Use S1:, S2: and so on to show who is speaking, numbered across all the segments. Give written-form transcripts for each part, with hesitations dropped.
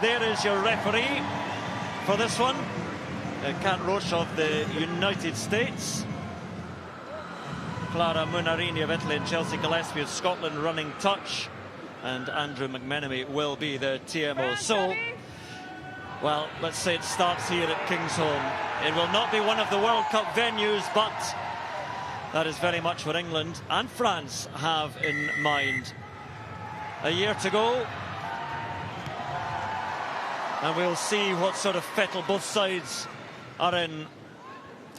S1: there is your referee for this one. Kat Roche of the United States. Clara Munarini of Italy and Chelsea Gillespie of Scotland running touch. And Andrew McMenemy will be the TMO. So, well, let's say it starts here at Kingsholm. It will not be one of the World Cup venues, but that is very much what England and France have in mind. A year to go, and we'll see what sort of fettle both sides are in.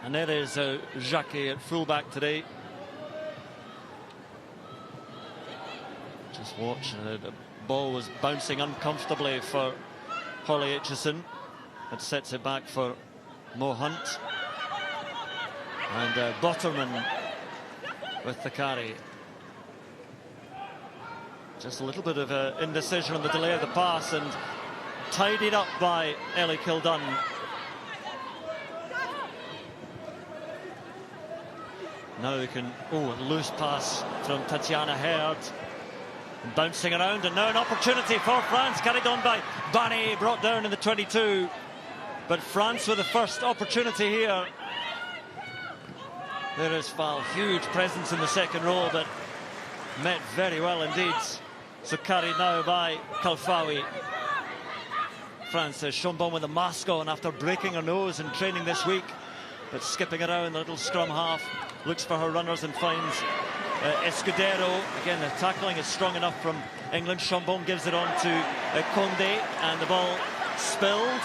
S1: And there is Jacquet at fullback today. Just watch, the ball was bouncing uncomfortably for Holly Aitchison. It sets it back for Mo Hunt. And Botterman with the carry. Just a little bit of indecision on the delay of the pass, and tidied up by Ellie Kildunn. Now we can, loose pass from Tatiana Herd. Bouncing around, and now an opportunity for France, carried on by Barry, brought down in the 22. But France with the first opportunity here. There is Val, huge presence in the second row, but met very well indeed. So carried now by Kalfawi. France has Chambon with a mask on after breaking her nose in training this week, but skipping around the little scrum half, looks for her runners and finds Escudero. Again, the tackling is strong enough from England. Chambon gives it on to Condé, and the ball spilled.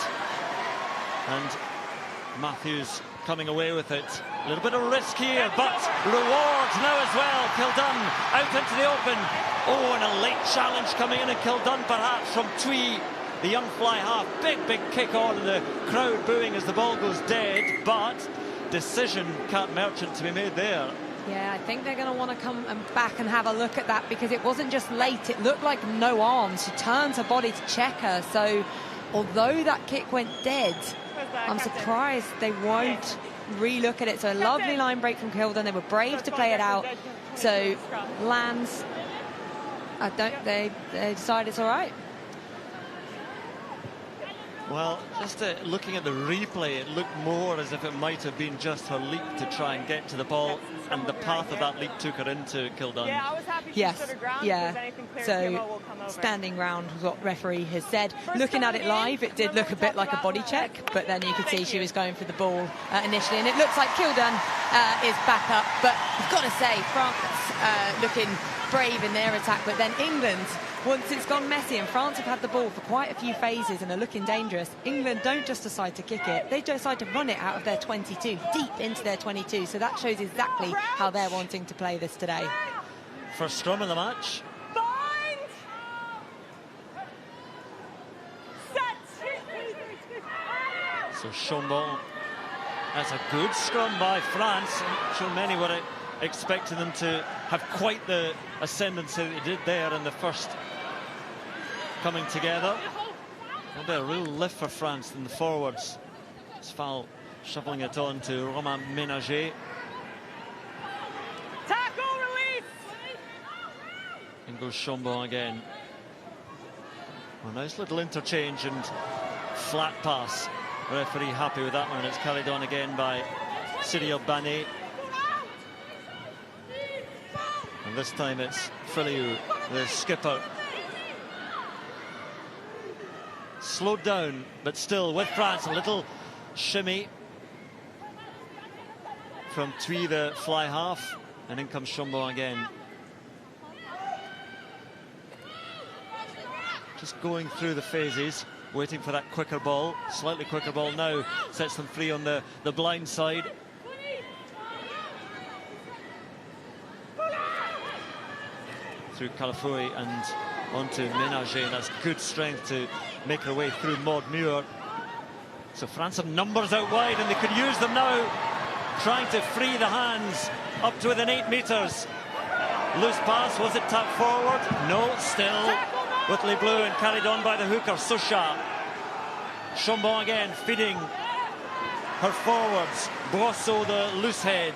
S1: And Matthews coming away with it. A little bit of risk here, but reward now as well. Kildunn out into the open. Oh, and a late challenge coming in, and Kildunn perhaps from Twee, the young fly half. Big kick on, and the crowd booing as the ball goes dead. But decision, Cat Merchant, to be made there.
S2: Yeah, I think they're going to want to come back and have a look at that, because it wasn't just late, it looked like no arms. She turns her body to check her, so although that kick went dead, I'm surprised they won't re-look at it. So a lovely line break from Kildunn. They were brave to play it out, so lands. They decide it's all right.
S1: Well, just looking at the replay, it looked more as if it might have been just her leap to try and get to the ball, and the path of that leap took her into Kildunn.
S3: Yeah, I was happy she stood her ground.
S2: Yeah. So standing round was what referee has said. Looking at it live, it did look a bit like a body check, but then you could see she was going for the ball initially, and it looks like Kildunn is back up. But I've got to say, France looking brave in their attack, but then England, once it's gone messy, and France have had the ball for quite a few phases and are looking dangerous, England don't just decide to kick it, they decide to run it out of their 22, deep into their 22. So that shows exactly how they're wanting to play this today.
S1: First scrum of the match. So Chambon, that's a good scrum by France. I'm sure many were expecting them to have quite the ascendancy that they did there in the first coming together. A bit of real lift for France in the forwards. Sval shoveling it on to Romain Ménager.
S3: Tackle, release!
S1: And goes Chambon again. A nice little interchange and flat pass. Referee happy with that one, and it's carried on again by Cyril Banet. And this time it's Filiou, the skipper. Slowed down, but still with France. A little shimmy from Twee, the fly half. And in comes Chambon again. Just going through the phases, waiting for that quicker ball. Slightly quicker ball now sets them free on the blind side. Through Calafui and onto Ménager. That's good strength to make her way through Maud Muir. So France have numbers out wide, and they could use them now. Trying to free the hands up to within 8 metres. Loose pass, was it tapped forward? No, still with Les Bleus, and carried on by the hooker, Socha. Chambon again, feeding her forwards. Brosseau, the loose head.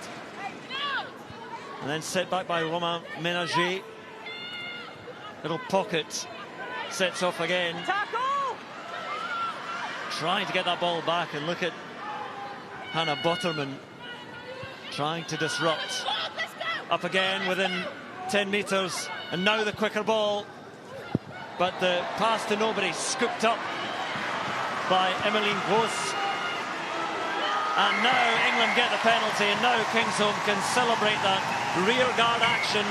S1: And then set back by Romain Ménager. Little pocket, sets off again.
S3: Tackle!
S1: trying to get that ball back, and look at Hannah Botterman trying to disrupt. Up again within 10 metres, and now the quicker ball, but the pass to nobody, scooped up by Emmeline Gross. And now England get the penalty, and now Kingsholm can celebrate that rear guard action.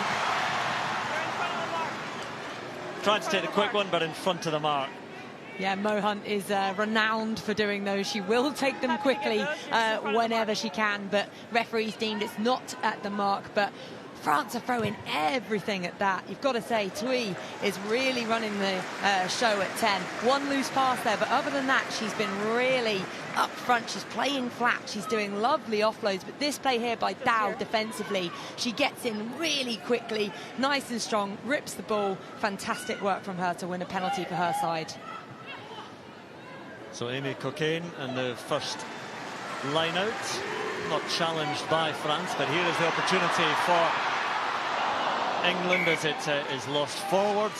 S1: Trying to take the quick one, but in front of the mark.
S2: Yeah, Mo Hunt is renowned for doing those. She will take them quickly whenever she can, but referees deemed it's not at the mark. But France are throwing everything at that. You've got to say, Tui is really running the show at 10. One loose pass there, but other than that, she's been really up front. She's playing flat. She's doing lovely offloads, but this play here by Dow defensively, she gets in really quickly, nice and strong, rips the ball. Fantastic work from her to win a penalty for her side.
S1: So Amy Cockayne and the first line out, not challenged by France, but here is the opportunity for England as it is lost forward.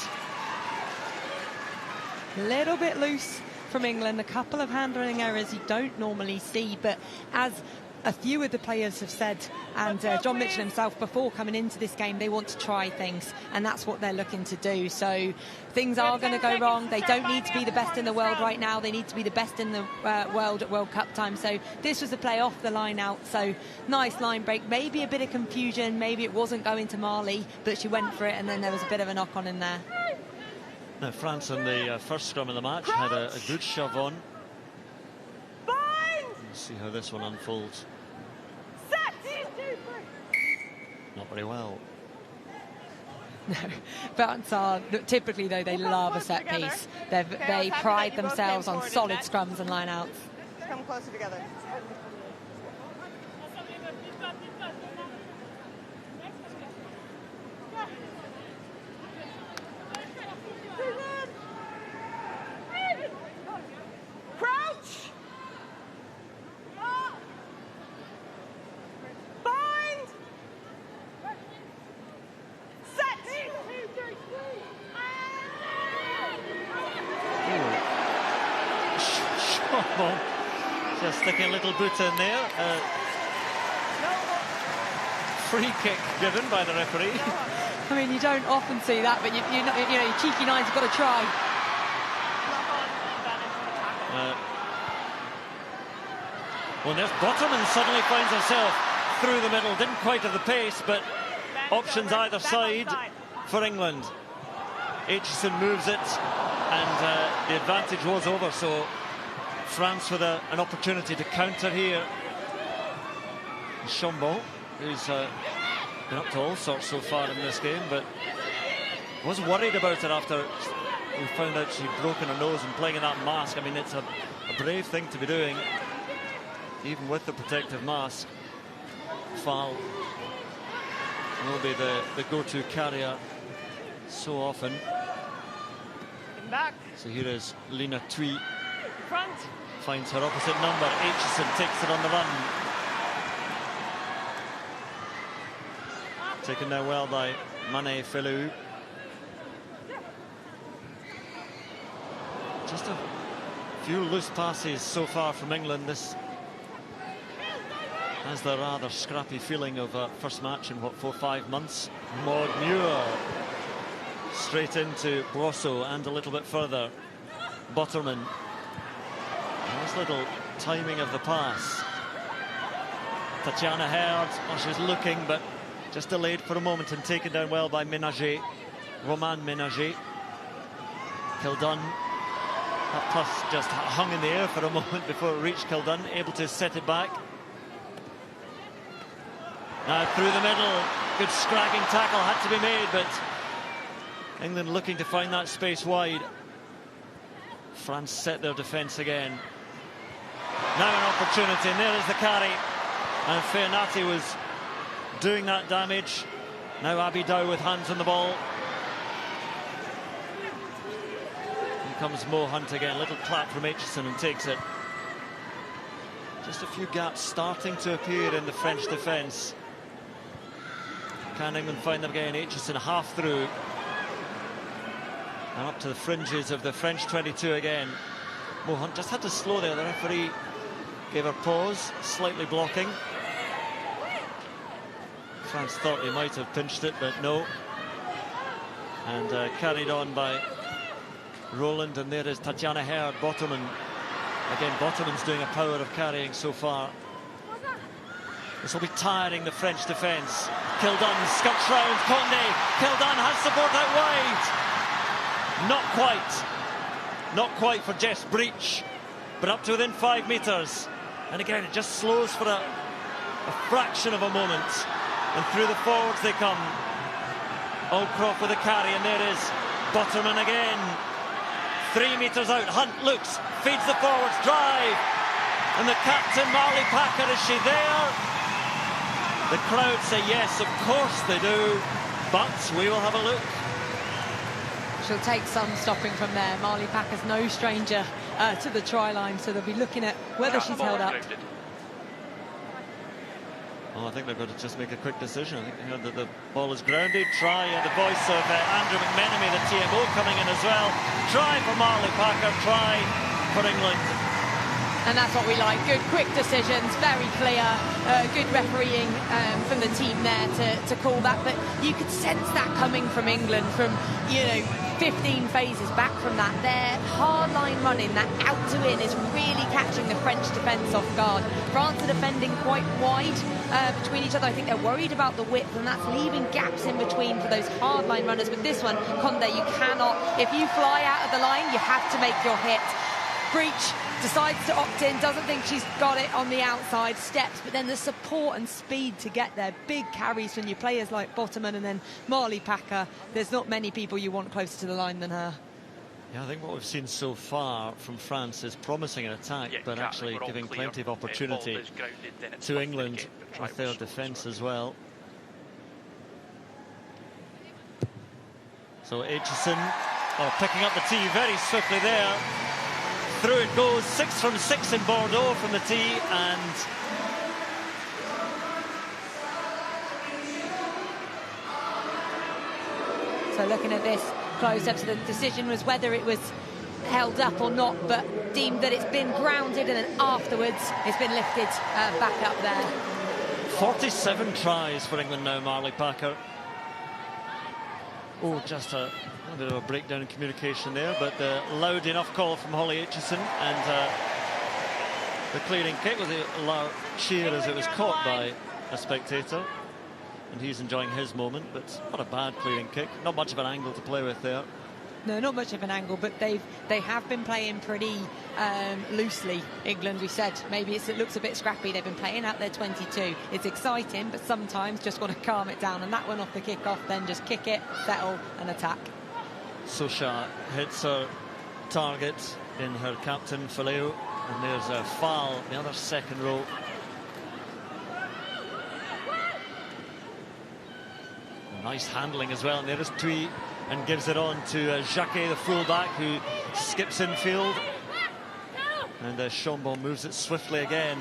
S2: A little bit loose from England, a couple of handling errors you don't normally see, but as a few of the players have said, and John Mitchell himself before coming into this game, they want to try things, and that's what they're looking to do. So things are going to go wrong. They don't need to be the best in the world right now. They need to be the best in the world at World Cup time. So this was a play off the line out. So nice line break, maybe a bit of confusion, maybe it wasn't going to Marley, but she went for it, and then there was a bit of a knock on in there.
S1: Now France in the first scrum of the match had a good shove on. Let's see how this one unfolds. Not very well.
S2: No, France are typically, though, they love a set piece. They pride themselves on solid scrums and line-outs.
S3: Come closer together. Crouch. Bind. Set.
S1: Ball. Just sticking a little boot in there. Free kick given by the referee.
S2: I mean, you don't often see that, but you know, your cheeky nines have got to try.
S1: Well, there's Botterman suddenly finds herself through the middle. Didn't quite have the pace, but options either side for England. Aitchison moves it, and the advantage was over, so France with an opportunity to counter here. Chambon, who's been up to all sorts so far in this game, but was worried about it after we found out she'd broken her nose and playing in that mask. I mean, it's a brave thing to be doing, even with the protective mask. Foul will be the go-to carrier so often.
S3: Back.
S1: So here is Lena Tui.
S3: Front.
S1: Finds her opposite number. Aitchison takes it on the run. Taken now well by Mane Filou. Just a few loose passes so far from England. This has the rather scrappy feeling of a first match in, what, 4 or 5 months. Maud Muir straight into Brosso and a little bit further. Botterman. Nice little timing of the pass. Tatiana Herd, well, she's looking, but just delayed for a moment and taken down well by Ménager. Roman Ménager. Kildun. That pass just hung in the air for a moment before it reached Kildun, able to set it back. Now through the middle, good scragging tackle had to be made, but England looking to find that space wide. France set their defence again. Now an opportunity, and there is the carry. And Feonati was doing that damage. Now Abby Dow with hands on the ball. Here comes Mo Hunt again. Little clap from Aitchison and takes it. Just a few gaps starting to appear in the French defence. Can England find them again? Aitchison half through. And up to the fringes of the French 22 again. Mohan just had to slow there. The referee gave her pause, slightly blocking. France thought he might have pinched it, but no. And carried on by Roland, and there is Tatjana Herd, Bottomman. Again, Bottomman's doing a power of carrying so far. This will be tiring the French defence. Kildun scuts round Condé. Kildun has support out wide. Not quite. Not quite for Jess Breach, but up to within 5 metres. And again, it just slows for a fraction of a moment. And through the forwards they come. Aldcroft with a carry, and there is Bottomman again. 3 metres out. Hunt looks, feeds the forwards, drive. And the captain, Marley Packer, is she there? The crowd say yes, of course they do. But we will have a look.
S2: She'll take some stopping from there. Marley Packer's no stranger to the try line, so they'll be looking at whether she's held up.
S1: Oh, I think they're going to just make a quick decision. I think that the ball is grounded. Try, the voice of Andrew McMenemy, the TMO, coming in as well. Try for Marley Packer, try for England.
S2: And that's what we like. Good, quick decisions, very clear. Good refereeing from the team there to call that. But you could sense that coming from England from, 15 phases back from that. Their hard-line running, that out to in, is really catching the French defence off guard. France are defending quite wide between each other. I think they're worried about the width, and that's leaving gaps in between for those hard-line runners. But this one, Condé, you cannot, if you fly out of the line, you have to make your hit. Breach decides to opt in, doesn't think she's got it on the outside, steps, but then the support and speed to get there. Big carries from your players like Bottomman and then Marley Packer. There's not many people you want closer to the line than her.
S1: Yeah, I think what we've seen so far from France is promising an attack, but actually giving plenty of opportunity to England with their defence as well. So Aitchison picking up the tee very swiftly there. Through it goes, 6 from 6 in Bordeaux from the tee, and
S2: so looking at this close up, so the decision was whether it was held up or not, but deemed that it's been grounded, and then afterwards it's been lifted back up there.
S1: 47 tries for England now, Marley Packer. Oh, just a bit of a breakdown in communication there, but loud enough call from Holly Aitchison, and the clearing kick with a loud cheer as it was caught by a spectator, and he's enjoying his moment, but not a bad clearing kick. Not much of an angle to play with there.
S2: No, not much of an angle, but they have been playing pretty loosely, England. We said maybe it looks a bit scrappy. They've been playing out their 22. It's exciting, but sometimes just want to calm it down, and that one off the kick-off, then just kick it, settle and attack.
S1: Sosha hits her target in her captain Faleo, and there's a foul, the other second row. Nice handling as well, and there is Thuy, and gives it on to Jacquet, the fullback, who skips infield, and Chambon moves it swiftly again.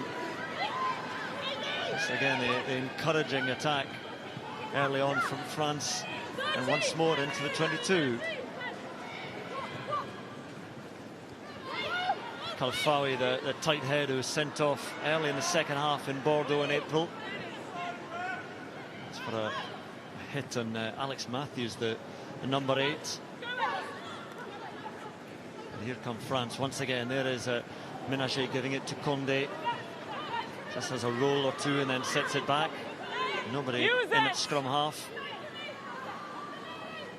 S1: So again, the encouraging attack early on from France, and once more into the 22. Kalfawi, the tight head, who was sent off early in the second half in Bordeaux in April. It's for a hit on Alex Matthews, the number 8. And here come France once again. There is Ménager giving it to Condé. Just has a roll or two and then sets it back. Nobody in at scrum half.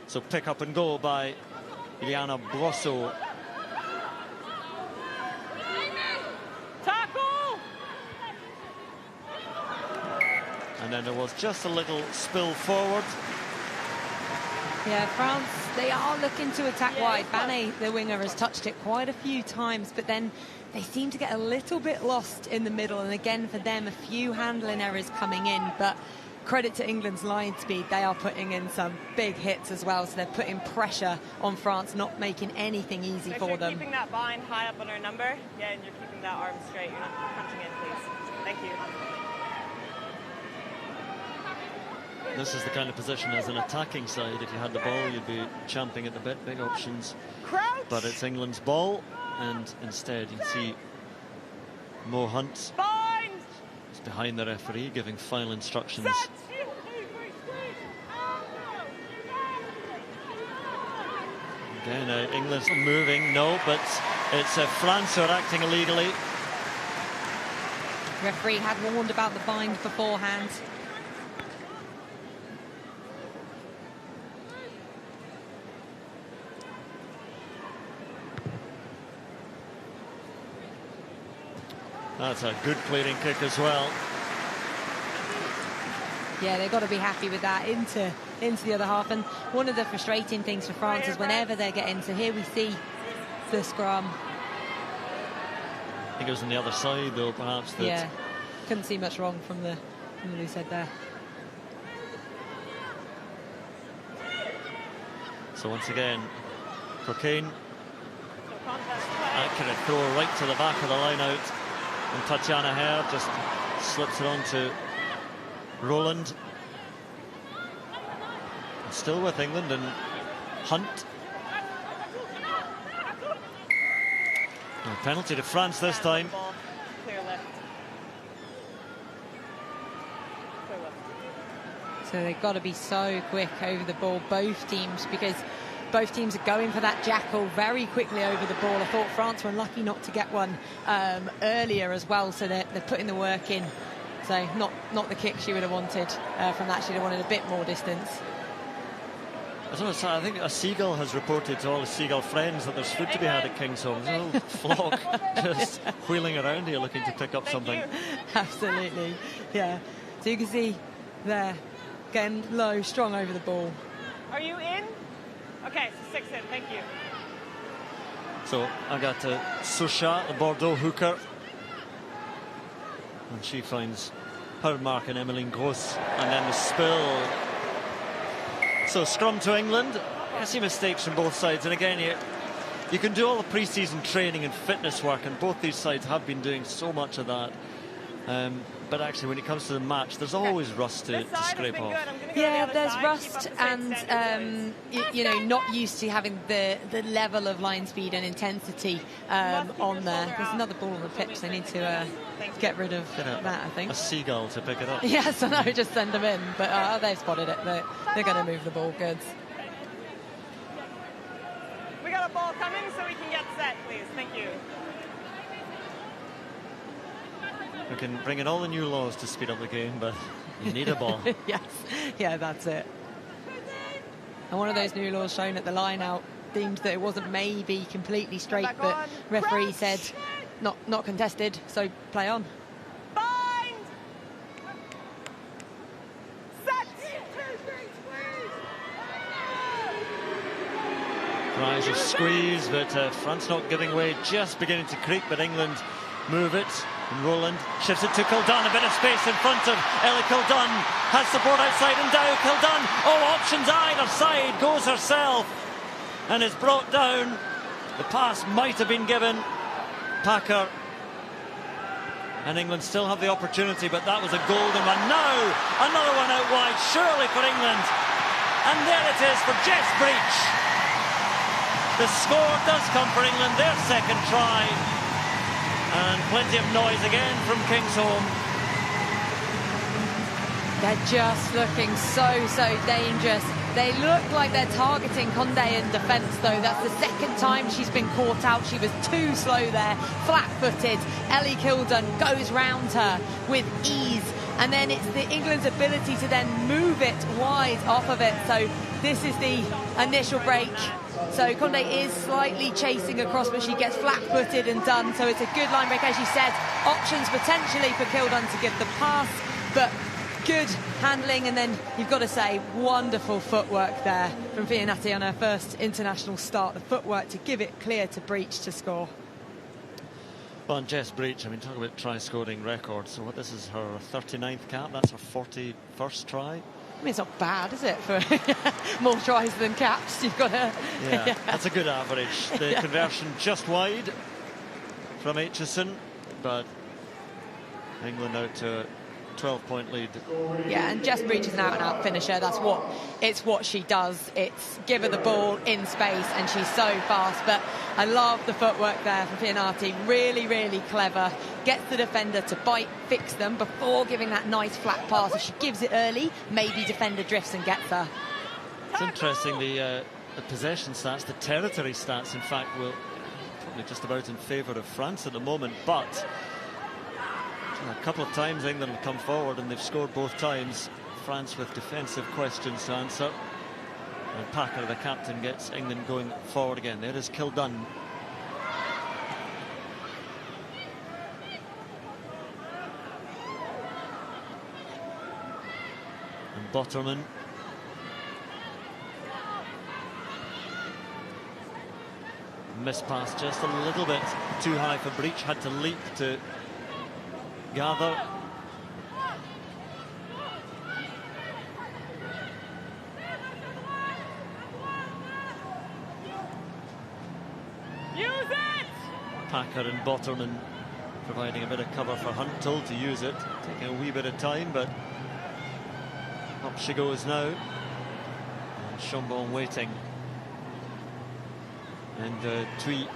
S1: So pick up and go by Iliana Brosseau. And then there was just a little spill forward.
S2: Yeah, France, they are looking to attack wide. Banet, the winger, has touched it quite a few times, but then they seem to get a little bit lost in the middle. And again, for them, a few handling errors coming in. But credit to England's line speed. They are putting in some big hits as well. So they're putting pressure on France, not making anything easy for them.
S3: Keeping that bind high up on our number. Yeah, and you're keeping that arm straight. You're not punching in, please. Thank you.
S1: This is the kind of position as an attacking side. If you had the ball, you'd be champing at the bit. Big options.
S3: Crouch.
S1: But it's England's ball. and instead you see Mo Hunt is behind the referee giving final instructions. Again, England's moving, no, but it's France who are acting illegally.
S2: Referee had warned about the bind beforehand.
S1: That's a good clearing kick as well.
S2: Yeah, they've got to be happy with that into the other half. And one of the frustrating things for France is whenever they get into here, we see the scrum.
S1: I think it was on the other side, though, perhaps. That
S2: yeah, couldn't see much wrong from the loose head there.
S1: So once again, Cocaine, accurate throw right to the back of the line out. And Tatiana Hare just slips it on to Roland. Still with England and Hunt. A penalty to France this time.
S2: So they've got to be so quick over the ball, both teams, because both teams are going for that jackal very quickly over the ball. I thought France were unlucky not to get one earlier as well, so they're putting the work in. So not the kick she would have wanted from that. She'd have wanted a bit more distance.
S1: I think a seagull has reported to all his seagull friends that there's food to be had at Kingsholm. There's a little flock just wheeling around here looking to pick up something.
S2: Absolutely, yeah. So you can see there, getting low, strong over the ball.
S3: Are you in? Okay, so 6 in, thank you.
S1: So I got Susha, the Bordeaux hooker. And she finds her mark in Emmeline Gross. And then the spill. So scrum to England. I see mistakes from both sides. And again, you can do all the pre-season training and fitness work, and both these sides have been doing so much of that. But actually, when it comes to the match, there's always rust to scrape off.
S2: Yeah, there's rust and, you know, not used to having the level of line speed and intensity on there. There's another ball on the pitch. They need to get rid of that, I think.
S1: A seagull to pick it up.
S2: Yes, I know, just send them in. But they've spotted it. They're going to move the ball good.
S3: We got a ball coming, so we can get set, please. Thank you.
S1: We can bring in all the new laws to speed up the game, but you need a ball.
S2: Yes, yeah, that's it. And one of those new laws shown at the line out deemed that it wasn't maybe completely straight, but referee said not contested, so play on.
S3: Bind! Set!
S1: Tries a squeeze, but France not giving way, just beginning to creep, but England move it. And Roland shifts it to Kildun, a bit of space in front of Ellie Kildun, has support outside and down. Kildun, options either side, goes herself and is brought down. The pass might have been given. Packer and England still have the opportunity, but that was a golden one. Now another one out wide, surely for England, and there it is for Jess Breach. The score does come for England, their second try. And plenty of noise again from Kingsholm.
S2: They're just looking so dangerous. They look like they're targeting Condé in defence, though. That's the second time she's been caught out. She was too slow there, flat-footed. Ellie Kildun goes round her with ease. And then it's the England's ability to then move it wide off of it. So this is the initial break. So Condé is slightly chasing across, but she gets flat-footed and done. So it's a good line break, as you said. Options potentially for Kildun to give the pass, but good handling. And then you've got to say, wonderful footwork there from Fianati on her first international start. The footwork to give it clear to Breach to score.
S1: Well, and Jess Breach, I mean, talk about try-scoring record. So what, this is her 39th cap, that's her 41st try.
S2: I mean, it's not bad, is it, for more tries than caps? You've got to...
S1: Yeah, that's a good average. The conversion just wide from Aitchison, but England out to 12-point lead.
S2: Yeah, and Jess Breach is an out-and-out finisher. It's what she does. It's give her the ball in space, and she's so fast. But I love the footwork there from Pianati. Really, really clever. Gets the defender to bite, fix them before giving that nice flat pass. If she gives it early, maybe defender drifts and gets her.
S1: It's interesting, the possession stats, the territory stats, in fact, will probably just about in favour of France at the moment, but a couple of times England have come forward and they've scored both times. France with defensive questions to answer. And Packer, the captain, gets England going forward again. There is Kildun. And Botterman. Missed pass just a little bit too high for Breach. Had to leap to gather.
S3: Use it!
S1: Packer and Botterman providing a bit of cover for Hunt, told to use it. Taking a wee bit of time, but up she goes now. And Chambon waiting. And Twee.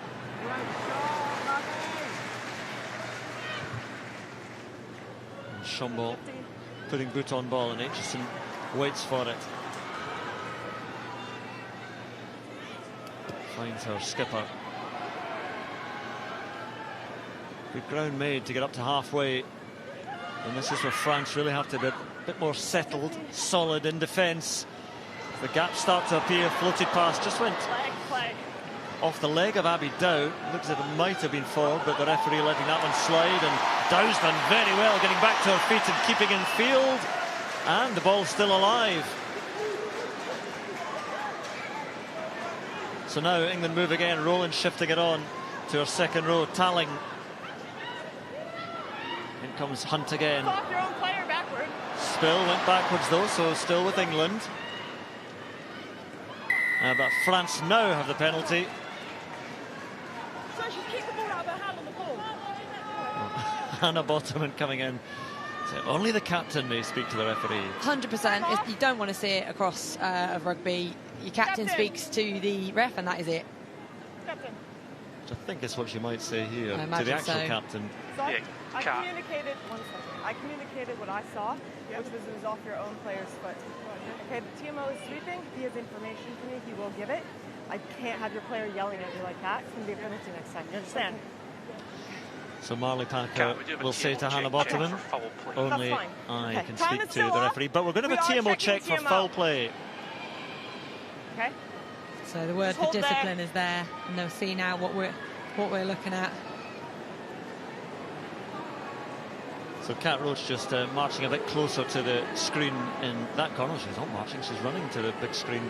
S1: And Chambon putting boot on ball, and Aitchison waits for it. Finds her skipper. Good ground made to get up to halfway. And this is where France really have to be a bit more settled, solid in defence. The gaps start to appear. Floated pass just went off the leg of Abby Dow. Looks as if it might have been forward, but the referee letting that one slide, and Dow's done very well getting back to her feet and keeping in field, and the ball's still alive. So now England move again. Rowland shifting it on to her second row. Talling. In comes Hunt again.
S3: Off your own player backward.
S1: Spill went backwards though, so still with England. But France now have the penalty.
S3: So she's kicked the ball out of her hand on the ball.
S1: Hannah Botterman coming in. So only the captain may speak to the referee.
S2: 100%. You don't want to see it across of rugby. Your captain speaks to the ref, and that is it.
S3: Captain.
S1: Which I think is what she might say here
S2: I
S1: to the
S2: imagine
S1: actual
S2: so.
S1: captain.
S3: So I communicated, one second. I communicated what I saw, which was it was off your own player's foot. Okay, the TMO is sweeping. If he has information for me, he will give it. I can't have your player yelling at you like that. It's going to be a penalty next time. You understand?
S1: So Marley Packer will say to Hannah Botterman, only I can speak to the referee. But we're going to have a TMO check for foul play.
S3: Okay.
S2: So the word for discipline is there, and they'll see now what we're looking at.
S1: So Kat Roach just marching a bit closer to the screen in that corner. She's not marching, she's running to the big screen.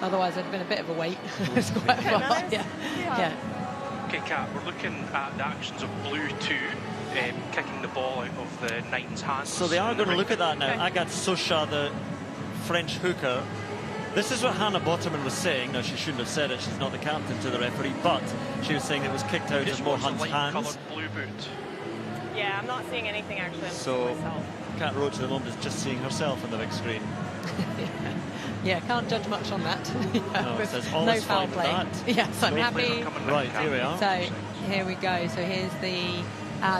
S2: Otherwise, it'd have been a bit of a wait. It's quite a while. Yeah.
S4: Okay, Kat, we're looking at the actions of Blue 2 kicking the ball out of the Nine's hands.
S1: So they are going to look at that now. Agathe Socha, the French hooker. This is what Hannah Botterman was saying. Now, she shouldn't have said it. She's not the captain to the referee, but she was saying it was kicked out of Mo Hunt's hands.
S4: Blue boot.
S3: Yeah, I'm not seeing anything actually.
S1: So Kat Roach at the moment is just seeing herself on the big screen.
S2: Yeah, can't judge much on that.
S1: No, it says
S2: no foul play. Yes, I'm happy.
S1: Right, here we are.
S2: So here we go. So here's the.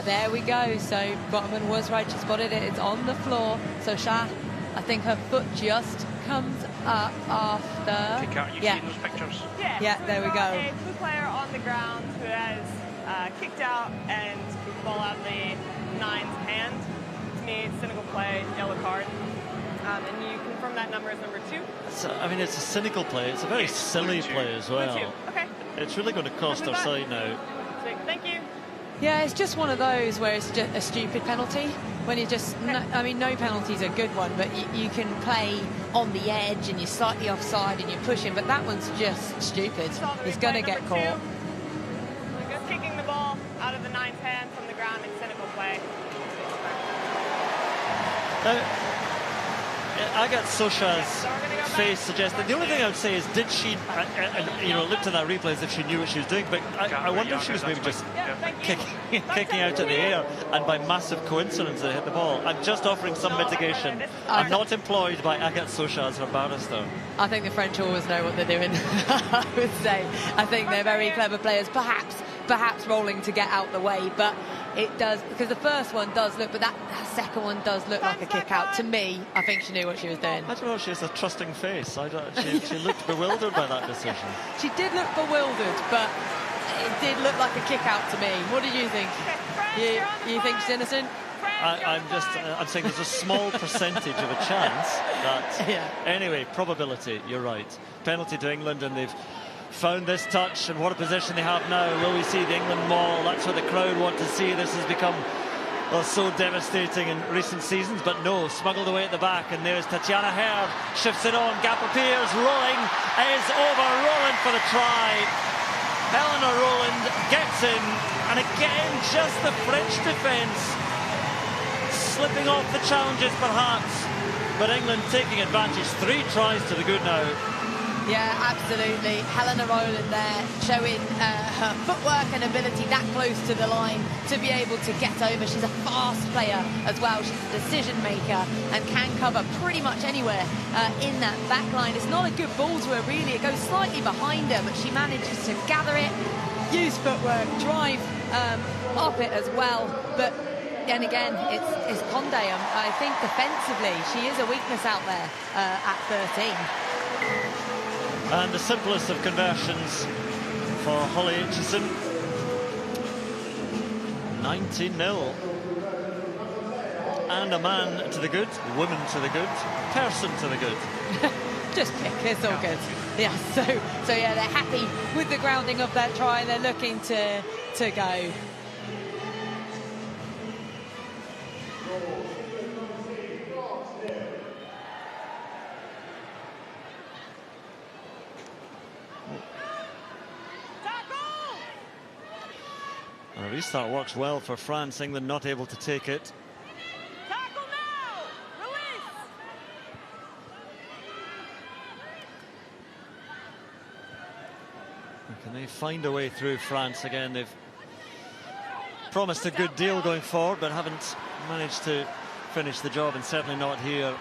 S2: There we go. So Botterman was right. She spotted it. It's on the floor. So Shah, I think her foot just comes up after.
S4: Okay, Kat, you seen those pictures?
S3: Yeah,
S2: so there we go.
S3: A blue player on the ground who has kicked out and kicked the ball out of the Nine's hand. To me, cynical play, yellow card. And you confirm that number as number 2?
S1: I mean, it's a cynical play. It's a very silly play as well.
S3: Okay.
S1: It's really going to cost our side now.
S3: Sweet. Thank you.
S2: Yeah, it's just one of those where it's just a stupid penalty. When you just, I mean, no penalty's a good one, but you can play on the edge and you're slightly offside and you're pushing, but that one's just stupid. It's going to get caught.
S3: Just kicking the ball out of the Nine's hand from the ground in cynical play.
S1: Agathe Socha's face suggested. The only thing I would say is, did she, looked at that replay as if she knew what she was doing, but I wonder if she was maybe just kicking out of the air, and by massive coincidence it hit the ball. I'm just offering some mitigation. I'm not employed by Agathe Socha as her barrister.
S2: I think the French always know what they're doing. I would say. I think they're very clever players, perhaps rolling to get out the way, but it does, because the first one does look, but that second one does look like a kick out. To me, I think she knew what she was doing.
S1: I don't know, she has a trusting face. She looked bewildered by that decision.
S2: She did look bewildered, but it did look like a kick out to me. What do you think? You think she's innocent?
S1: I'm saying there's a small percentage of a chance that, anyway, probability, you're right. Penalty to England, and they've found this touch, and what a position they have now. Will we see the England maul? That's what the crowd want to see. This has become, well, so devastating in recent seasons, but no, smuggled away at the back, and there's Tatiana Herd, shifts it on, gap appears, rolling is over, Roland for the try. Eleanor Roland gets in, and again, just the French defence slipping off the challenges perhaps, but England taking advantage. 3 tries to the good now.
S2: Yeah, absolutely. Helena Rowland there showing her footwork and ability that close to the line to be able to get over. She's a fast player as well. She's a decision maker and can cover pretty much anywhere in that back line. It's not a good ball to her, really. It goes slightly behind her, but she manages to gather it, use footwork, drive up it as well. But then again, it's Condé. I think defensively, she is a weakness out there at 13.
S1: And the simplest of conversions for Holly Aitchison. 19-0. And a man to the good, woman to the good, person to the good.
S2: Just kick, it's all good. Yeah, so yeah, they're happy with the grounding of that try. They're looking to go.
S1: The restart works well for France. England not able to take it.
S3: Tackle now! Release!
S1: Can they find a way through France again? They've promised a good deal going forward, but haven't managed to finish the job, and certainly not here.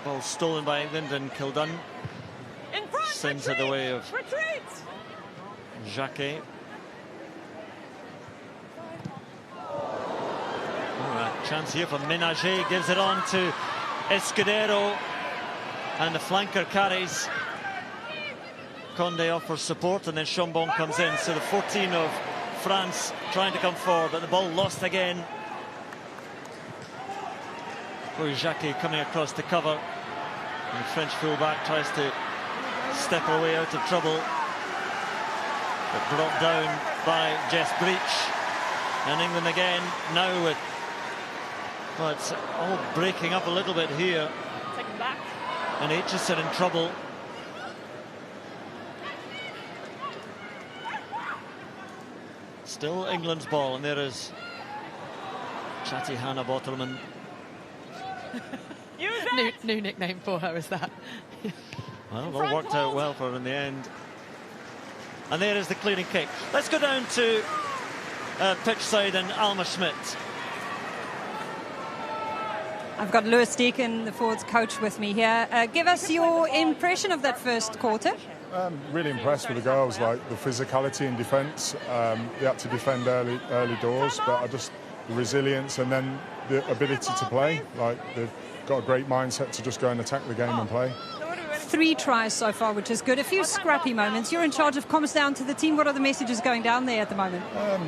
S1: Ball stolen by England, and Kildun sends it the way of Jacquet. Chance here for Ménager, gives it on to Escudero, and the flanker carries. Condé offers support, and then Chambon comes in. So the 14 of France trying to come forward, but the ball lost again. Jacquet coming across to cover, and the French fullback tries to step her way out of trouble, but brought down by Jess Breach. And England again now with, well, it's all breaking up a little bit here.
S3: Take it back.
S1: And Aitchison in trouble. Still England's ball, and there is chatty Hannah Botterman.
S2: New nickname for her, is that?
S1: Well, it all worked out well for her in the end. And there is the clearing kick. Let's go down to pitch side and Alma Schmidt.
S5: I've got Lewis Deacon, the forwards coach, with me here. Give us your impression of that first quarter.
S6: Really impressed with the girls, like the physicality in defence. They had to defend early doors, but the resilience and then the ability to play. Like, they've got a great mindset to just go and attack the game and play.
S5: 3 tries so far, which is good. A few scrappy moments. You're in charge of comms down to the team. What are the messages going down there at the moment?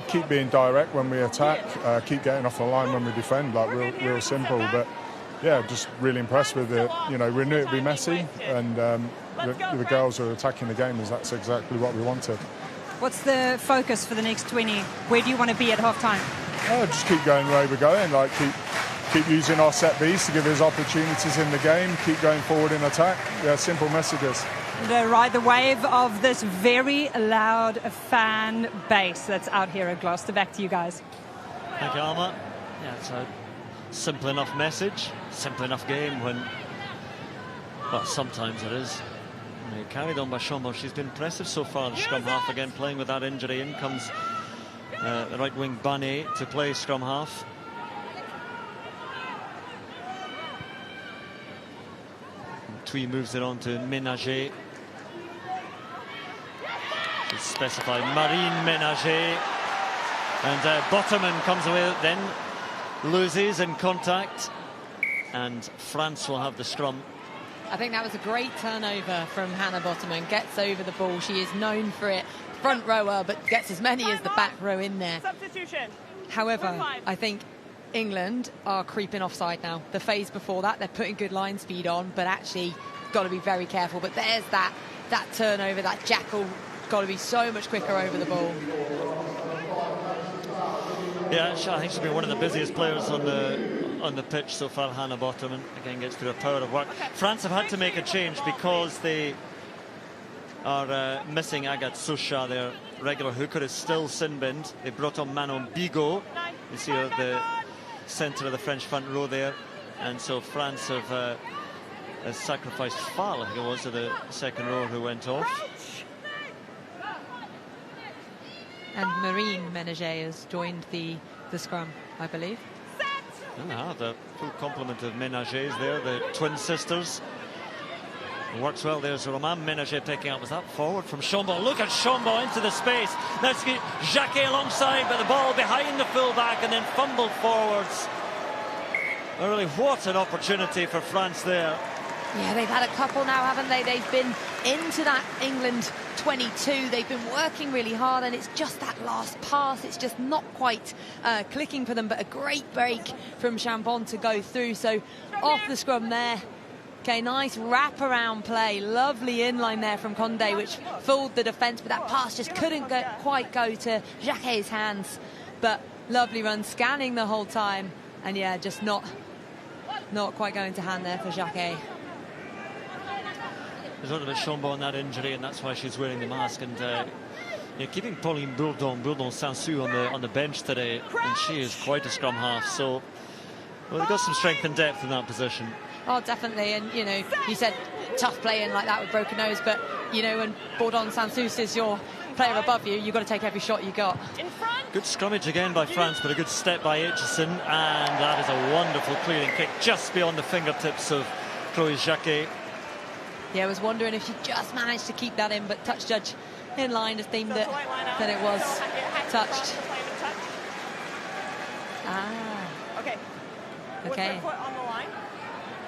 S6: Keep being direct when we attack. Keep getting off the line when we defend. Like, real simple. But yeah, just really impressed with it. You know, we knew it'd be messy, and the girls are attacking the game, as that's exactly what we wanted.
S5: What's the focus for the next 20? Where do you want to be at half-time?
S6: Just keep going where we're going. Like, keep using our set Bs to give us opportunities in the game. Keep going forward in attack. Yeah, simple messages.
S5: Ride the wave of this very loud fan base that's out here at Gloucester. Back to you guys.
S1: Thank you, Alma. Yeah, it's a simple enough message, simple enough game when Well, sometimes it is. Carried on by Chambon. She's been impressive so far in the scrum half. Again, playing with that injury. In comes the right wing Banet to play scrum half. Twee moves it on to Ménager. She's specified Marine Ménager. And Botterman comes away, then loses in contact. And France will have the scrum.
S2: I think that was a great turnover from Hannah Botterman. Gets over the ball. She is known for it. Front rower, but gets as many as the back row in there.
S3: Substitution.
S2: However, I think England are creeping offside now. The phase before that, they're putting good line speed on, but actually got to be very careful. But there's that turnover, that jackal, got to be so much quicker over the ball.
S1: Yeah, I think she's been one of the busiest players on the pitch so far. Hannah Botterman again gets through a power of work. France have had to make a change because they are missing Agathe Socha. Their regular hooker is still sin-binned. They brought on Manon Bigot. You see her at the centre of the French front row there, and so France have sacrificed Fall, I think it was, to the second rower who went off.
S2: And Marine Ménager has joined the scrum, I believe.
S1: The full complement of Ménagers there, the twin sisters. It works well. There's Romain Ménager picking up. Was that forward from Chambon? Look at Chambon into the space. Let's get Jacquet alongside, but the ball behind the fullback and then fumbled forwards. Really, what an opportunity for France there.
S2: Yeah, they've had a couple now, haven't they? They've been into that England 22. They've been working really hard, and it's just that last pass. It's just not quite clicking for them, but a great break from Chambon to go through. So off the scrum there. Okay, nice wrap-around play. Lovely inline there from Condé, which fooled the defence, but that pass just couldn't quite go to Jacquet's hands. But lovely run, scanning the whole time. And yeah, just not quite going to hand there for Jacquet.
S1: There's a little bit of Chambon on that injury, and that's why she's wearing the mask. And keeping Pauline Bourdon-Sansu on the bench today, and she is quite a scrum half. So they've got some strength and depth in that position.
S2: Oh, definitely. And, you said tough playing like that with broken nose, but, when Bourdon-Sansu is your player above you, you've got to take every shot you got.
S1: Good scrummage again by France, but a good step by Aitchison, and that is a wonderful clearing kick just beyond the fingertips of Chloé Jacquet.
S2: Yeah, I was wondering if she just managed to keep that in, but touch judge in line has deemed that it was touched.
S3: Okay.
S2: Okay.
S3: Foot on the line.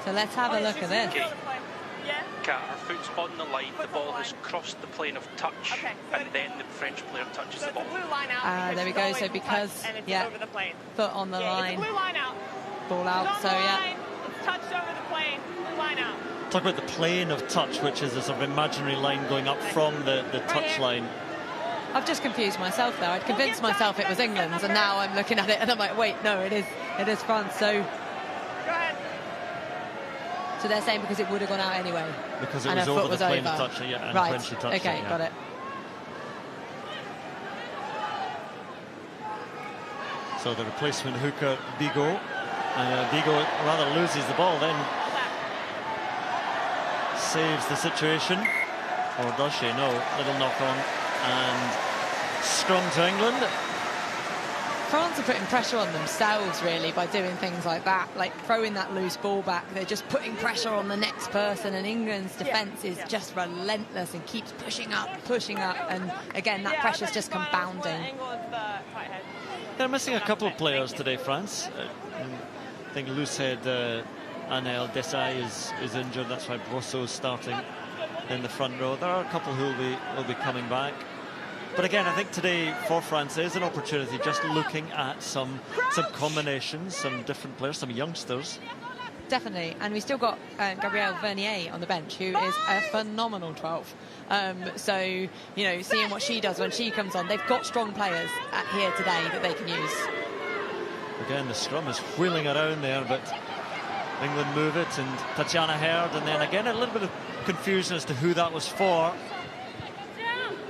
S2: So let's have a look at this.
S4: Kat, her foot's on the line, the ball has crossed the plane of touch, and then the French player touches the ball.
S2: There we go. So because, foot on the line, ball out. So yeah.
S3: It's touched over the plane, blue line out.
S1: Talk about the plane of touch, which is a sort of imaginary line going up from the touch line.
S2: I've just confused myself there. I'd convinced myself it was England's, and now I'm looking at it and I'm like, wait, no, it is France. So
S3: go ahead.
S2: So they're saying because it would have gone out anyway.
S1: Because it was over the plane of touch, yeah, and
S2: right.
S1: when she touched
S2: okay,
S1: it. Yeah.
S2: Got it.
S1: So the replacement hooker, Bigot. And Bigot rather loses the ball, then saves the situation. Or does she? No, little knock on. And scrum to England.
S2: France are putting pressure on themselves, really, by doing things like that, like throwing that loose ball back. They're just putting pressure on the next person, and England's defence is just relentless and keeps pushing up, and again, that pressure's just compounding.
S1: They're missing a couple of players today, France. I think loosehead Anel Desai is injured. That's why Brosseau's starting in the front row. There are a couple who will be coming back. But again, I think today for France is an opportunity just looking at some combinations, some different players, some youngsters.
S2: Definitely, and we still got Gabrielle Vernier on the bench, who is a phenomenal 12. So, seeing what she does when she comes on, they've got strong players here today that they can use.
S1: Again, the scrum is wheeling around there, but England move it, and Tatiana Herd, and then again a little bit of confusion as to who that was for.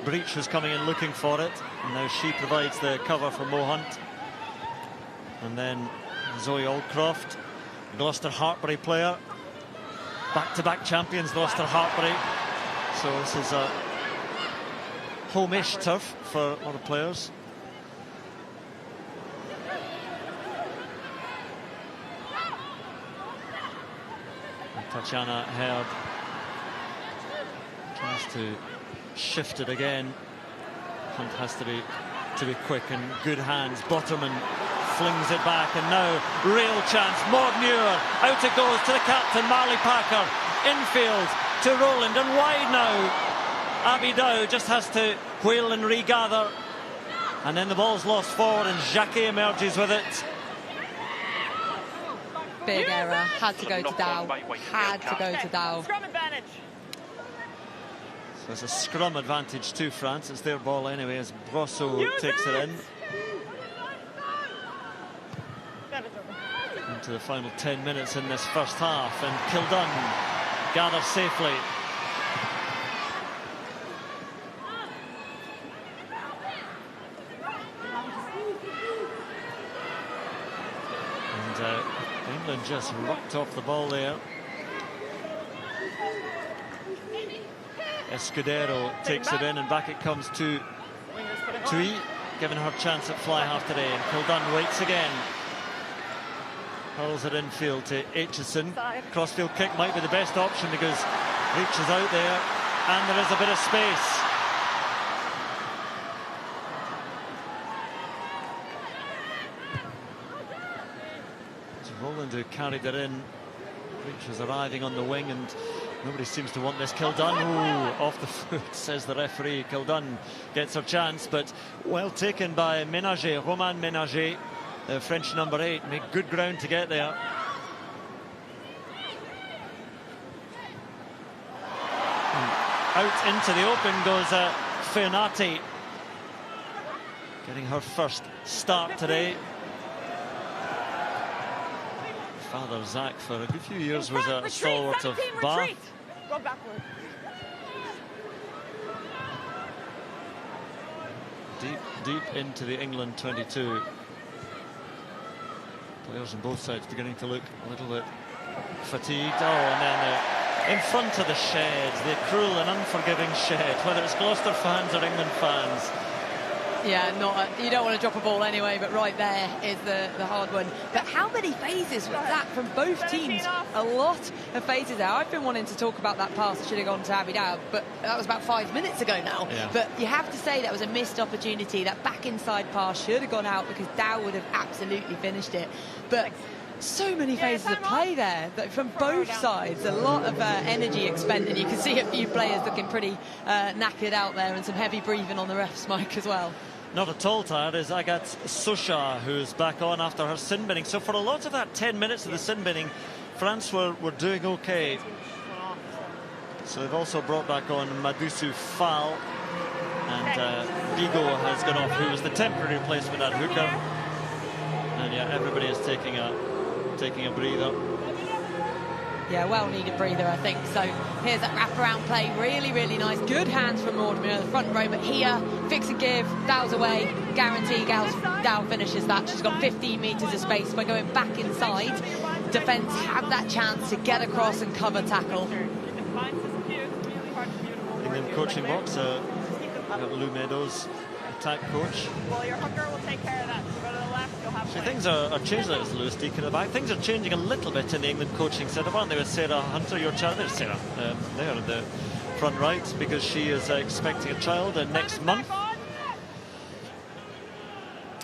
S1: Breach was coming in looking for it, and now she provides the cover for Mo Hunt. And then Zoe Aldcroft, Gloucester Hartbury player. back-to-back champions lost their heartbreak. So this is a home-ish turf for a lot of players. And Tatiana Herd tries to shift it again. Hunt has to be quick and good hands. Botterman flings it back, and now real chance. Maud Muir, out it goes to the captain Marley Packer, infield to Rowland and wide now. Abby Dow just has to wheel and regather, and then the ball's lost forward and Jacquet emerges with it.
S2: Big error, had to go to Dow, had to go to Dow.
S3: Scrum advantage.
S1: So it's a scrum advantage to France. It's their ball anyway as Brosseau takes it in. Into the final 10 minutes in this first half, and Kildun gathers safely. And England just rocked off the ball there. Escudero takes it in, and back it comes to Tui, giving her chance at fly half today, and Kildun waits again. Hurls it infield to Aitchison. Crossfield kick might be the best option because Reach is out there and there is a bit of space. It's Rowland who carried it in. Reach is arriving on the wing and nobody seems to want this. Kildun, ooh, off the foot, says the referee. Kildun gets her chance, but well taken by Ménager, Roman Ménager. The French number 8 make good ground to get there. Out into the open goes Fionati, getting her first start today. Father Zach for a good few years was a stalwart of Bath.
S3: Go backward.
S1: Deep into the England 22. Players on both sides beginning to look a little bit fatigued. Oh, and then in front of the sheds, the cruel and unforgiving shed, whether it's Gloucester fans or England fans.
S2: Yeah, you don't want to drop a ball anyway, but right there is the hard one. But how many phases was that from both teams? A lot of phases there. I've been wanting to talk about that pass that should have gone to Abby Dow, but that was about 5 minutes ago now.
S1: Yeah.
S2: But you have to say that was a missed opportunity. That back inside pass should have gone out because Dow would have absolutely finished it. But so many phases of play there from both sides. A lot of energy expended. You can see a few players looking pretty knackered out there, and some heavy breathing on the ref's mic as well.
S1: Not at all tired is Agathe Socha, who's back on after her sin binning. So for a lot of that 10 minutes of the sin binning, France were doing okay. So they've also brought back on Madusu Fall, and Bigot has gone off, who was the temporary replacement at hooker. And yeah, everybody is taking a breather.
S2: Yeah, well-needed breather, I think. So here's that wraparound play. Really, really nice. Good hands from Maud Muir, the front row. But here, fix and give. Dow's away. Guarantee Dow finishes that. She's got 15 metres of space by going back inside. Defence have that chance to get across and cover tackle.
S1: England coaching box. We've got Lou Meadows, attack coach.
S3: Well, your hooker will take care of that. So go to the left, you'll have
S1: So things are changing. There's Lewis Deacon at the back. Things are changing a little bit in the England coaching setup, aren't they? With Sarah Hunter, your child. There's Sarah there in the front right, because she is expecting a child next month.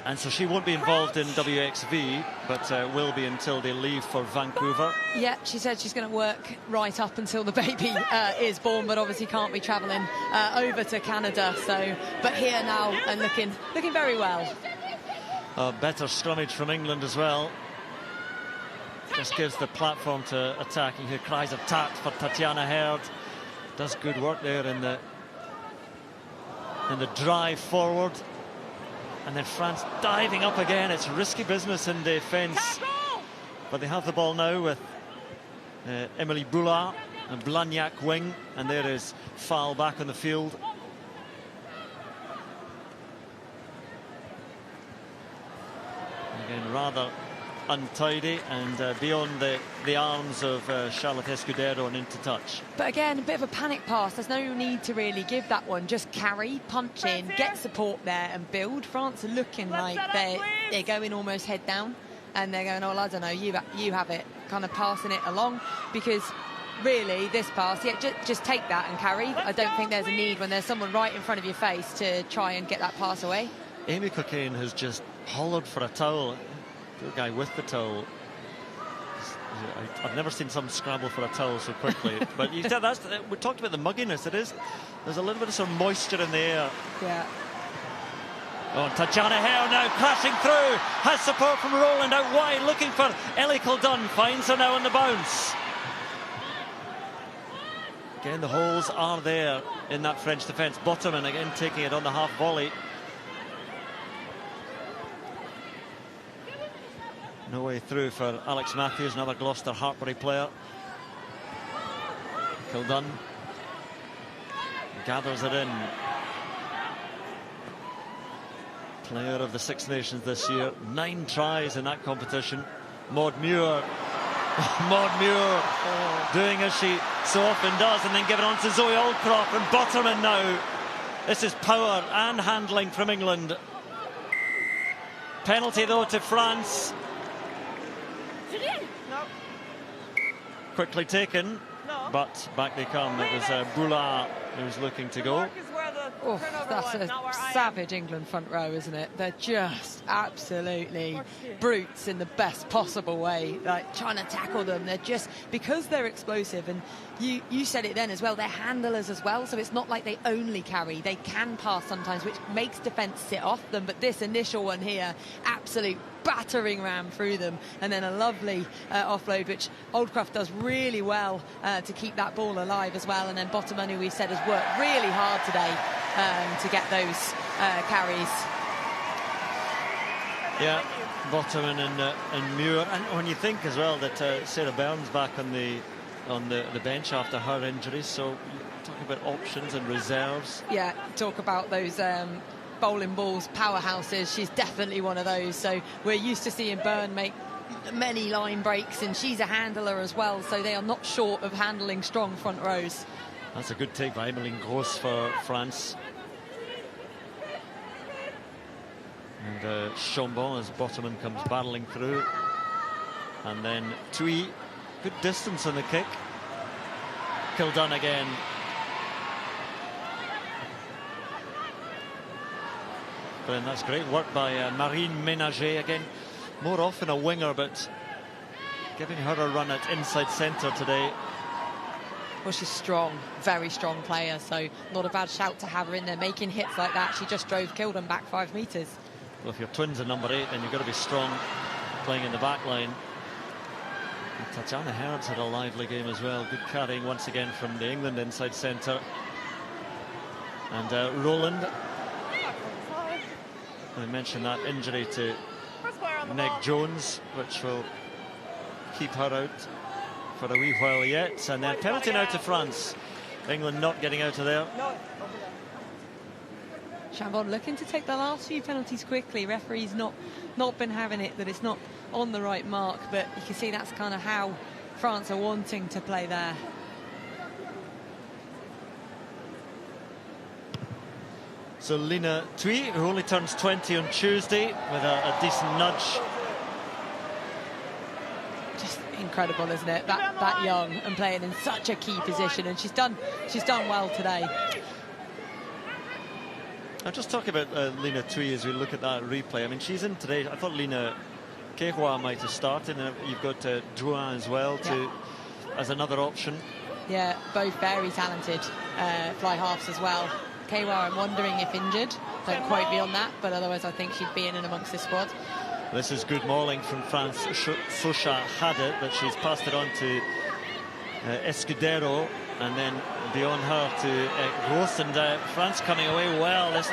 S1: And so she won't be involved in WXV, but will be until they leave for Vancouver.
S2: Yeah, she said she's going to work right up until the baby is born, but obviously can't be travelling over to Canada. So, but here now and looking very well.
S1: A better scrummage from England as well. Just gives the platform to attack. You hear cries of tat for Tatiana Herd. Does good work there in the drive forward. And then France diving up again. It's risky business in defence. But they have the ball now with Emily Boulard and Blagnac wing. And there is Fall back on the field. Again, rather untidy and beyond the arms of Charlotte Escudero and into touch.
S2: But again, a bit of a panic pass. There's no need to really give that one. Just carry, punch in, get support there and build. France are looking like they're going almost head down, and they're going, oh, I don't know, you have it, kind of passing it along, because really this pass, yeah, just take that and carry. I don't think there's a need when there's someone right in front of your face to try and get that pass away.
S1: Amy Cockayne has just hollered for a towel. The guy with the towel. I've never seen someone scramble for a towel so quickly. But you said we talked about the mugginess. There's a little bit of some moisture in the air.
S2: Yeah.
S1: Oh, and Tatjana Hare now crashing through. Has support from Roland out wide, looking for Ellie Kildunn. Finds her now on the bounce. Again, the holes are there in that French defence. Bottoman again taking it on the half volley. No way through for Alex Matthews, another Gloucester Hartpury player. Kildunn gathers it in. Player of the Six Nations this year. 9 tries in that competition. Maud Muir. Maud Muir doing as she so often does, and then giving on to Zoe Aldcroft, and Botterman now. This is power and handling from England. Penalty though to France.
S3: No.
S1: Quickly taken, but back they come. It was Boulard who was looking to go.
S2: Oh, that's a savage England front row, isn't it? They're just absolutely brutes in the best possible way, like trying to tackle them. They're just, because they're explosive, and you said it then as well, they're handlers as well, so it's not like they only carry, they can pass sometimes, which makes defence sit off them. But this initial one here, absolute battering ram through them, and then a lovely offload, which Aldcroft does really well to keep that ball alive as well. And then Bottoman, who we said has worked really hard today to get those carries.
S1: Yeah, Bottoman and Muir, and when you think as well that Sarah Byrne's back on the bench after her injuries, so talking about options and reserves.
S2: Yeah, talk about those bowling balls powerhouses. She's definitely one of those. So we're used to seeing Byrne make many line breaks, and she's a handler as well, so they are not short of handling strong front rows.
S1: That's a good take by Emmeline Gross for France. And Chambon as Bottoman comes battling through, and then Thuy, good distance on the kick. Kildunn again. But then that's great work by Marine Ménager again. More often a winger, but giving her a run at inside centre today.
S2: Well, she's strong, very strong player, so not a bad shout to have her in there making hits like that. She just drove Kildunn back 5 metres.
S1: Well, if your twins are number 8, then you've got to be strong playing in the back line. And Tatjana Herod's had a lively game as well. Good carrying once again from the England inside centre. And Roland, I mentioned that injury to Meg Jones, which will keep her out for a wee while yet. And then penalty now to France. England not getting out of there.
S2: Chambon looking to take the last few penalties quickly. Referee's not been having it, that it's not on the right mark, but you can see that's kind of how France are wanting to play there.
S1: So Lina Thuy, who only turns 20 on Tuesday, with a decent nudge.
S2: Just incredible, isn't it? That young and playing in such a key position, and she's done well today.
S1: I'll just talk about Lina Thuy as we look at that replay. I mean, she's in today. I thought Lina Kehoa might have started, and you've got Drouin as well as another option.
S2: Yeah, both very talented fly halves as well. Kehoa, I'm wondering if injured. Don't quote me on that, but otherwise I think she'd be in and amongst this squad.
S1: This is good mauling from France. Socha had it, but she's passed it on to Escudero, and then beyond her to Gross, and France coming away well. That's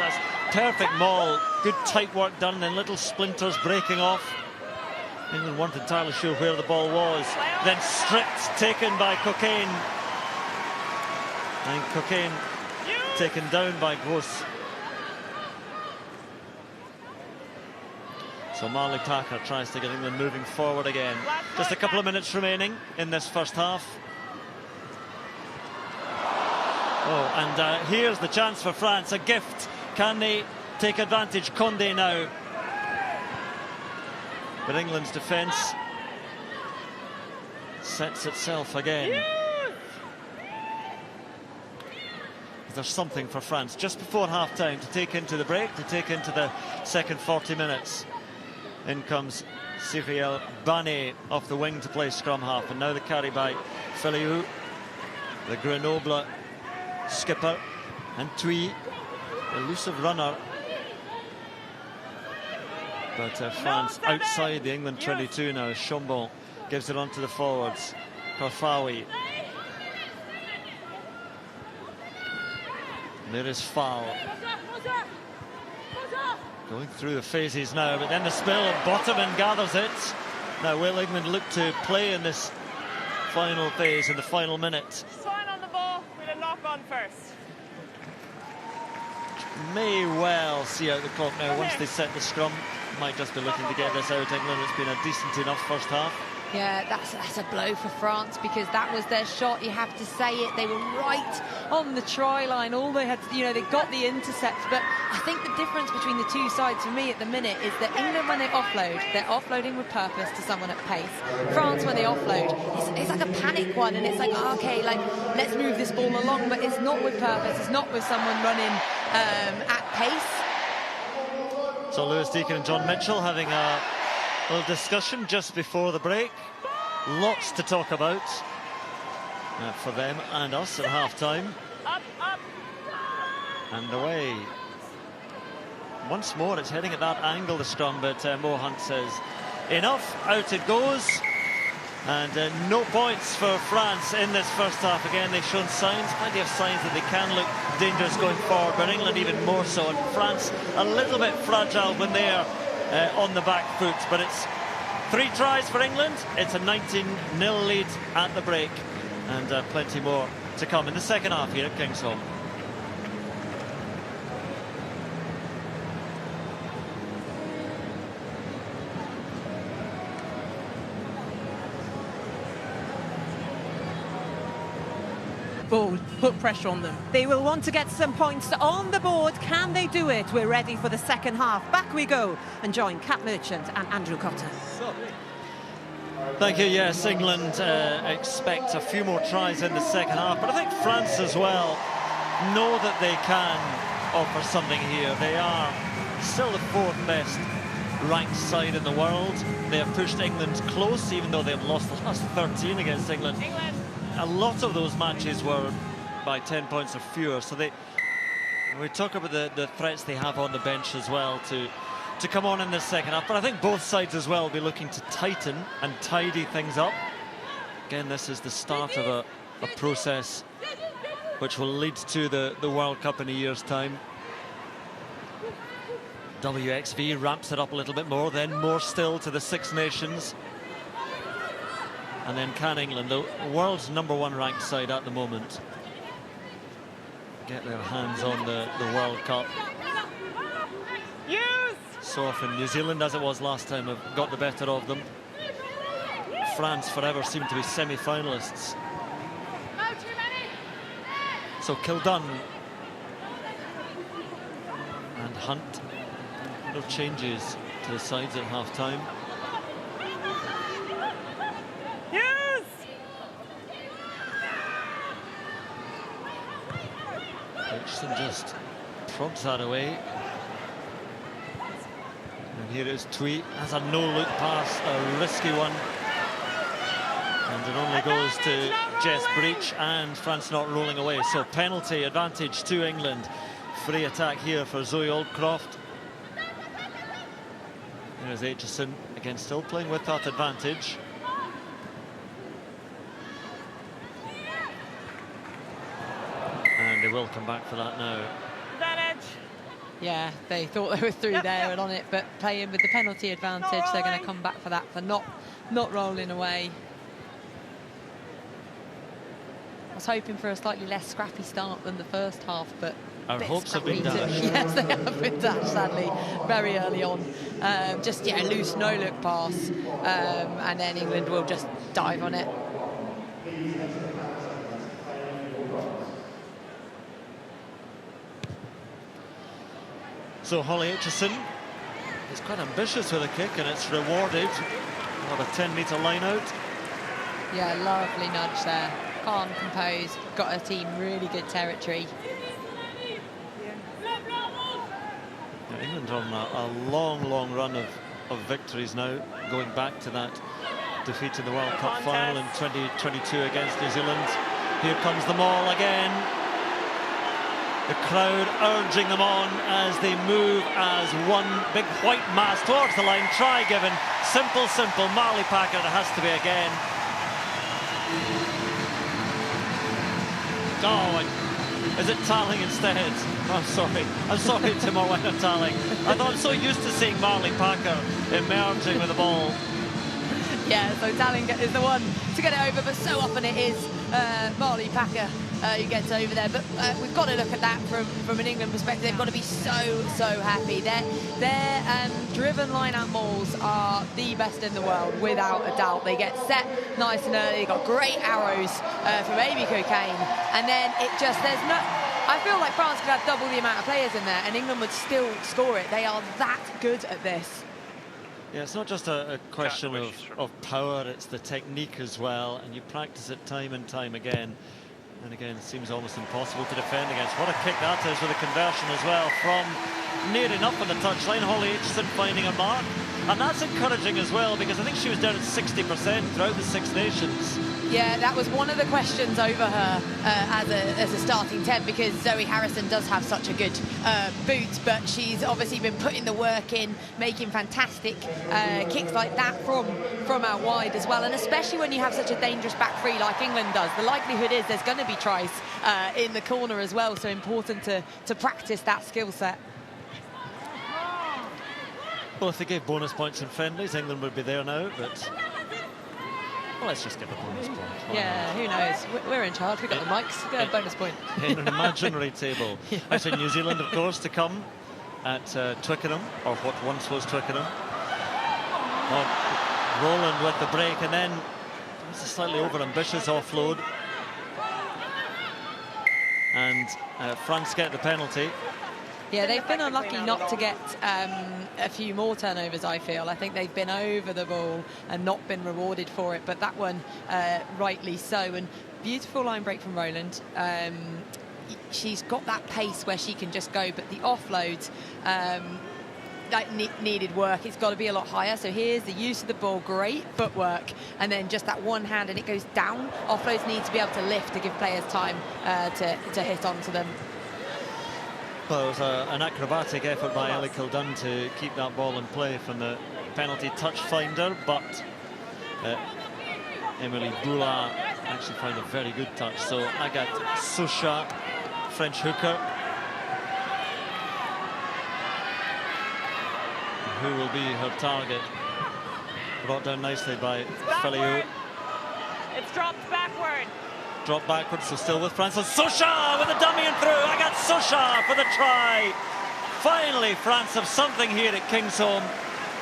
S1: perfect maul, good tight work done, then little splinters breaking off. England weren't entirely sure where the ball was. Then stripped, taken by Cockayne. And Cockayne taken down by Gross. So Marley Tucker tries to get England moving forward again. Just a couple of minutes remaining in this first half. Oh, and here's the chance for France, a gift. Can they take advantage? Condé now. But England's defence sets itself again. There's something for France just before half-time to take into the break, to take into the second 40 minutes. In comes Cyril Banet off the wing to play scrum half, and now the carry by Feliu, the Grenoble skipper, and Thuy, elusive runner. But France outside the England 22 now. Chambon gives it on to the forwards. Karfawi. There is foul. Going through the phases now, but then the spill. Bottoman gathers it. Now will England look to play in this final phase, in the final minute?
S3: Sign on the ball with a knock on first.
S1: May well see out the clock now once they set the scrum. Might just be looking to get this out, England. It's been a decent enough first half.
S2: Yeah, that's a blow for France, because that was their shot. You have to say it. They were right on the try line. All they had to, they got the intercept. But I think the difference between the two sides for me at the minute is that England, when they offload, they're offloading with purpose to someone at pace. France, when they offload, it's like a panic one, and it's like, okay, like, let's move this ball along, but it's not with purpose. It's not with someone running at pace.
S1: So Lewis Deacon and John Mitchell having a little discussion just before the break. Lots to talk about for them and us at half-time.
S3: Up, up.
S1: And away. Once more, it's heading at that angle, the scrum, but Mo Hunt says enough. Out it goes. And no points for France in this first half. Again, they've shown signs, plenty of signs that they can look dangerous going forward, but England even more so. And France a little bit fragile when they're on the back foot. But it's 3 tries for England. It's a 19-0 lead at the break. And plenty more to come in the second half here at Kingsholm.
S5: Ball, put pressure on them. They will want to get some points on the board. Can they do it? We're ready for the second half. Back we go and join Kat Merchant and Andrew Cotter.
S1: Thank you. Yes, England expect a few more tries in the second half, but I think France as well know that they can offer something here. They are still the 4th best ranked side in the world. They have pushed England close, even though they've lost the last 13 against England. A lot of those matches were by 10 points or fewer, so we talk about the threats they have on the bench as well to come on in this second half. But I think both sides as well will be looking to tighten and tidy things up. Again, this is the start of a process which will lead to the World Cup in a year's time. WXV ramps it up a little bit more, then more still to the Six Nations. And then can England, the world's #1 ranked side at the moment, get their hands on the World Cup? So often New Zealand, as it was last time, have got the better of them. France forever seem to be semi-finalists. So Kildun and Hunt, no changes to the sides at half-time. Richardson just prods that away. And here is Thuy, has a no-look pass, a risky one. And it only goes to Jess Breach, and France not rolling away. So penalty advantage to England. Free attack here for Zoe Oldcroft. There's Aitchison, again still playing with that advantage. And they will come back for that now.
S3: Advantage.
S2: Yeah, they thought they were through there and on it, but playing with the penalty advantage, they're going to come back for that, for not rolling away. was hoping for a slightly less scrappy start than the first half, but
S1: our hopes have been dashed.
S2: Yes, they have been dashed, sadly, very early on. Just, yeah, loose, no-look pass, and then England will just dive on it.
S1: So Holly Aitchison is quite ambitious with a kick, and it's rewarded. Another 10-metre line out.
S2: Yeah, lovely nudge there. Calm, composed, got her team really good territory.
S1: Yeah, England on a long run of victories now, going back to that defeat in the World Cup final in 2022 against New Zealand. Here comes the maul again. The crowd urging them on as they move as one big white mass towards the line. Try given. Simple. Marley Packer, it has to be again. Oh, is it Talling instead? I'm sorry to Morwenna Talling. I thought I'm so used to seeing Marley Packer emerging with the ball.
S2: Yeah, so Talling is the one to get it over, but so often it is Marley Packer who gets over there. But we've got to look at that from an England perspective. They've got to be so happy. Their driven line-out mauls are the best in the world, without a doubt. They get set nice and early. They've got great arrows from Amy Cocaine, and then there's no. I feel like France could have double the amount of players in there, and England would still score it. They are that good at this.
S1: Yeah, it's not just a question of power, it's the technique as well, and you practice it time and time again. And again, it seems almost impossible to defend against. What a kick that is, with a conversion as well from near enough on the touchline. Holly Aitchison finding a mark. And that's encouraging as well, because I think she was down at 60% throughout the Six Nations.
S2: Yeah, that was one of the questions over her as a starting 10, because Zoe Harrison does have such a good boot, but she's obviously been putting the work in, making fantastic kicks like that from out wide as well. And especially when you have such a dangerous back three like England does, the likelihood is there's going to be tries in the corner as well, so important to practice that skill set.
S1: Well, if they gave bonus points in friendlies, England would be there now, but well, let's just give a bonus point.
S2: Yeah, who knows? We're in charge. We've got the mics. Get a bonus point.
S1: In an imaginary table. Yeah. Actually, New Zealand, of course, to come at Twickenham, or what once was Twickenham. Roland with the break, and then it's a slightly over-ambitious offload. And France get the penalty.
S2: Yeah, they've been unlucky not to get a few more turnovers, I feel. I think they've been over the ball and not been rewarded for it, but that one, rightly so. And beautiful line break from Roland. She's got that pace where she can just go, but the offloads needed work. It's got to be a lot higher. So here's the use of the ball, great footwork, and then just that one hand and it goes down. Offloads need to be able to lift to give players time to hit onto them.
S1: Well, it was an acrobatic effort by Ellie Kildun to keep that ball in play from the penalty touch finder, but Emily Boula actually found a very good touch. So Agathe Soucha, French hooker, who will be her target. Brought down nicely by Feliu.
S3: It's dropped backward.
S1: Drop backwards, so still with France. Soucha with a dummy and through. Agathe Soucha for the try. Finally, France have something here at Kingsholm.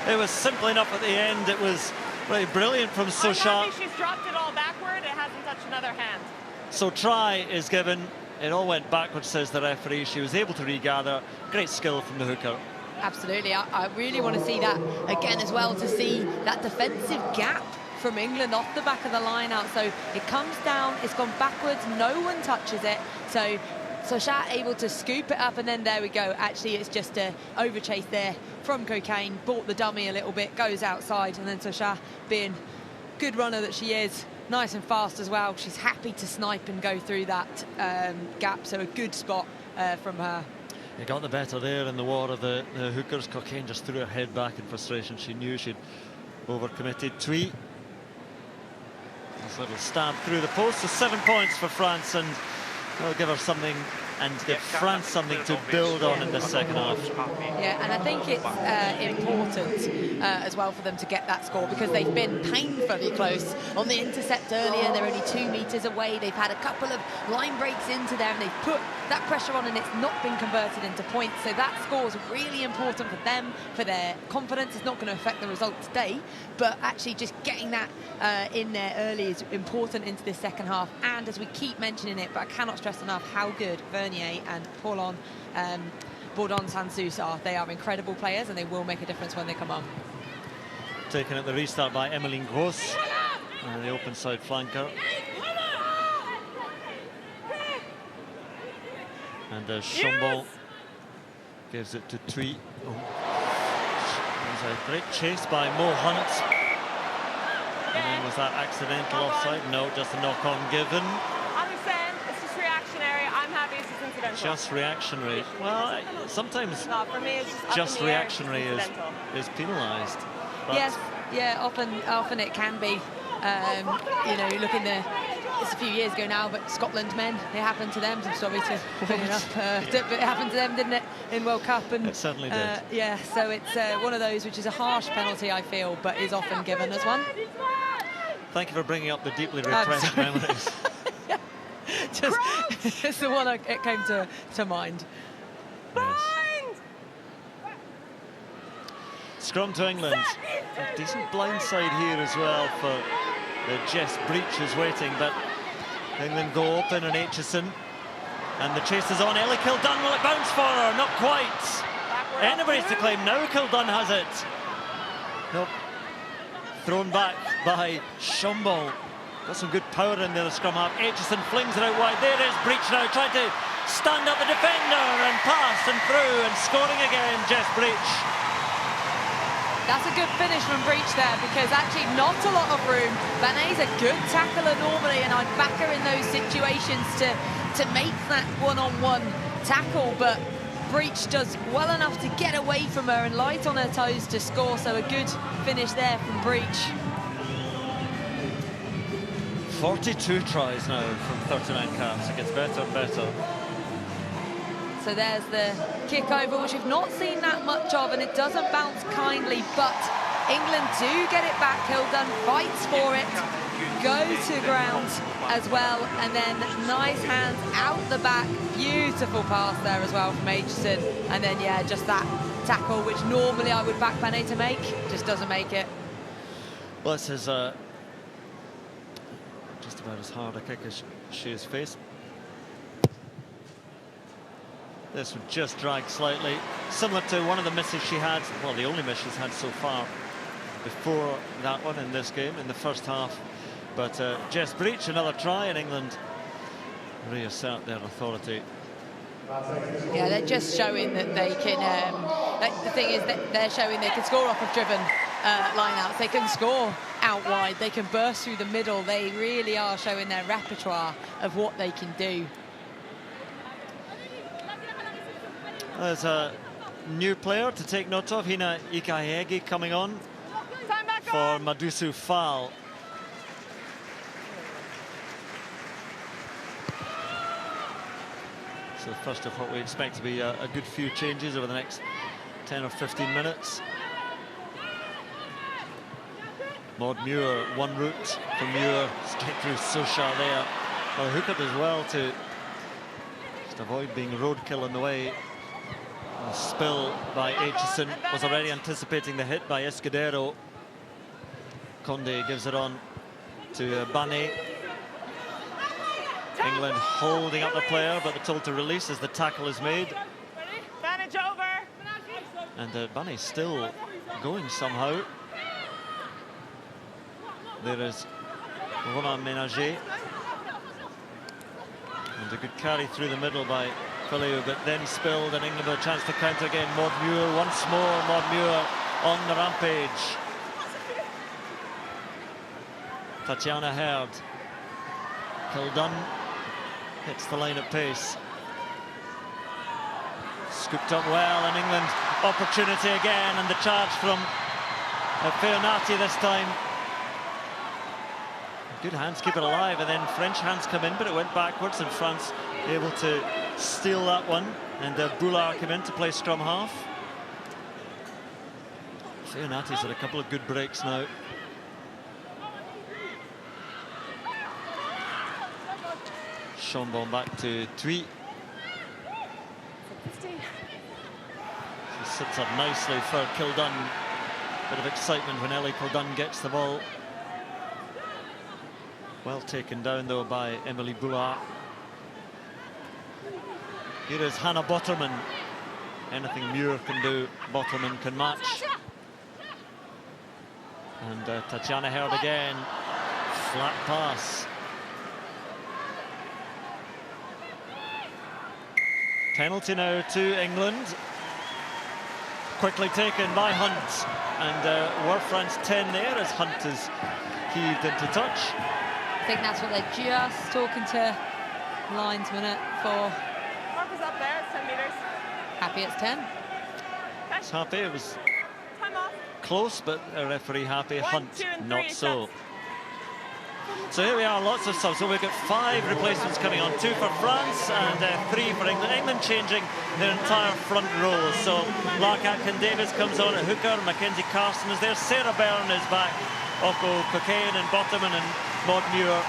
S1: It was simple enough at the end. It was really brilliant from Soucha.
S3: She's dropped it all backward. It hasn't touched another hand.
S1: So try is given. It all went backwards, says the referee. She was able to regather. Great skill from the hooker.
S2: Absolutely. I really want to see that again as well, to see that defensive gap from England off the back of the line out. So it comes down, it's gone backwards, no one touches it. So Soucha able to scoop it up, and then there we go. Actually, it's just a overchase there from Cocaine, bought the dummy a little bit, goes outside, and then Soucha, being good runner that she is, nice and fast as well. She's happy to snipe and go through that gap, so a good spot from her.
S1: You got the better there in the war of the hookers. Cocaine just threw her head back in frustration. She knew she'd overcommitted. Twee. This little stab through the post. So 7 points for France, and they'll give her something and give France something to build on in the second half.
S2: Yeah, and I think it's important as well for them to get that score, because they've been painfully close on the intercept earlier. They're only 2 meters away. They've had a couple of line breaks into there, and they've put that pressure on, and it's not been converted into points. So that score is really important for them, for their confidence. It's not going to affect the result today, but actually just getting that in there early is important into this second half. And as we keep mentioning it, but I cannot stress enough how good Vernier and Paulon Bourdon-Sansus are. They are incredible players, and they will make a difference when they come on.
S1: Taken at the restart by Emmeline Gross, the open side flanker. And Chambon gives it to Thuy. Oh. There's a great chase by Mo Hunt. And then was that accidental offside? No, just a knock-on given.
S3: I understand, it's just reactionary. I'm happy it's just incidental.
S1: Just reactionary. Well, sometimes
S3: no, for me, it's
S1: just reactionary is penalised.
S2: Yes, yeah, often it can be. You know, you look in it's a few years ago now, but Scotland men, it happened to them. I'm sorry to bring it up, but it happened to them, didn't it, in World Cup? And
S1: it certainly did.
S2: Yeah, so it's one of those which is a harsh penalty, I feel, but is often given as one.
S1: Thank you for bringing up the deeply repressed memories.
S2: Just the one it came to mind.
S1: Yes. Scrum to England. A decent blindside here as well for Jess Breach is waiting, but England go open and Aitchison. And the chase is on. Ellie Kildunn, will it bounce for her? Not quite. Anybody's to claim now. Kildunn has it. Nope. Thrown back by Chambon. Got some good power in there, the scrum half. Aitchison flings it out wide. There is Breach now, trying to stand up the defender and pass and through and scoring again, Jess Breach.
S2: That's a good finish from Breach there, because actually not a lot of room. Vanet's a good tackler normally, and I'd back her in those situations to make that one-on-one tackle, but Breach does well enough to get away from her and light on her toes to score, so a good finish there from Breach.
S1: 42 tries now from 39 caps. It gets better and better.
S2: So there's the kick over, which we've not seen that much of, and it doesn't bounce kindly, but England do get it back. Kildunn fights for it, go to ground as well, and then nice hands out the back. Beautiful pass there as well from Aitchison, and then yeah, just that tackle which normally I would back Vanet to make, just doesn't make it.
S1: Well, this is just about as hard a kick as she has faced. This would just drag slightly, similar to one of the misses she had, well, the only miss she's had so far before that one in this game, in the first half. But Jess Breach, another try, and England reassert their authority.
S2: Yeah, they're just showing that they can, the thing is that they're showing they can score off of driven line-outs, they can score out wide, they can burst through the middle. They really are showing their repertoire of what they can do.
S1: There's a new player to take note of, Hina Ikahegi coming on for Madusu Fall. So the first of what we expect to be a good few changes over the next 10 or 15 minutes. Maud Muir, one route from Muir, straight through Sosha there. Well, hook up as well to just avoid being roadkill in the way. A spill by Aitchison, was already anticipating the hit by Escudero. Condé gives it on to Bane. England holding up the player, but they're told to release as the tackle is made.
S3: Advantage over.
S1: And Bane still going somehow. There is Romain Ménager. And a good carry through the middle by Filiu, but then spilled, and England with a chance to counter again. Maud Muir once more. Maud Muir on the rampage. Tatiana Herd. Kildunn hits the line at pace. Scooped up well, and England opportunity again, and the charge from Feonati this time. Good hands keep it alive, and then French hands come in, but it went backwards, and France able to steal that one, and Boulard came in to play scrum half. Fionati's had a couple of good breaks now. Chambon back to Thuy. She sits up nicely for Kildun. Bit of excitement when Ellie Kildun gets the ball. Well taken down though by Emily Boulard. Here is Hannah Botterman. Anything Muir can do, Botterman can match. And Tatiana Herd again. Flat pass. Penalty now to England. Quickly taken by Hunt. And were France 10 there as Hunt is heaved into touch.
S2: I think that's what they're just talking to linesman for.
S3: Mark is up there, it's 10 meters.
S2: Happy it's 10.
S1: It's happy, it was
S3: Time off.
S1: close, but a referee happy.
S3: 1,
S1: Hunt
S3: 2, and 3
S1: not so.
S3: sets.
S1: So here we are, lots of subs. So we've got 5 replacements coming on, 2 for France and 3 for England. England changing their entire front row. So Lark Atkin-Davis comes on at hooker, Mackenzie Carson is there, Sarah Byrne is back, Occo Cocaine and Bottoman and Maud Muir.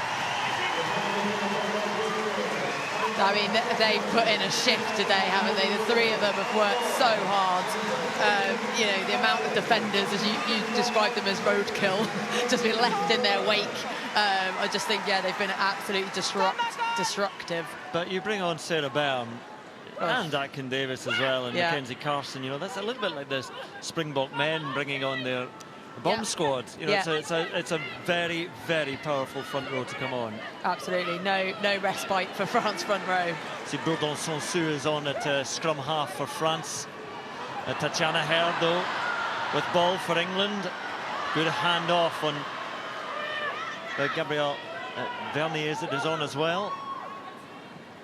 S2: I mean, they've put in a shift today, haven't they? The 3 of them have worked so hard. You know, the amount of defenders, as you described them as roadkill, just been left in their wake. I just think, yeah, they've been absolutely destructive.
S1: But you bring on Sarah Byrne and Atkin-Davis as well, and Mackenzie Carson, you know, that's a little bit like this Springbok men bringing on their bomb squad. You know, it's a very, very powerful front row to come on.
S2: Absolutely, no respite for France front row.
S1: See, Bourdon-Sansu is on at scrum half for France. Tatiana Herd, though, with ball for England. Good hand-off on Gabrielle Vernier, is on as well.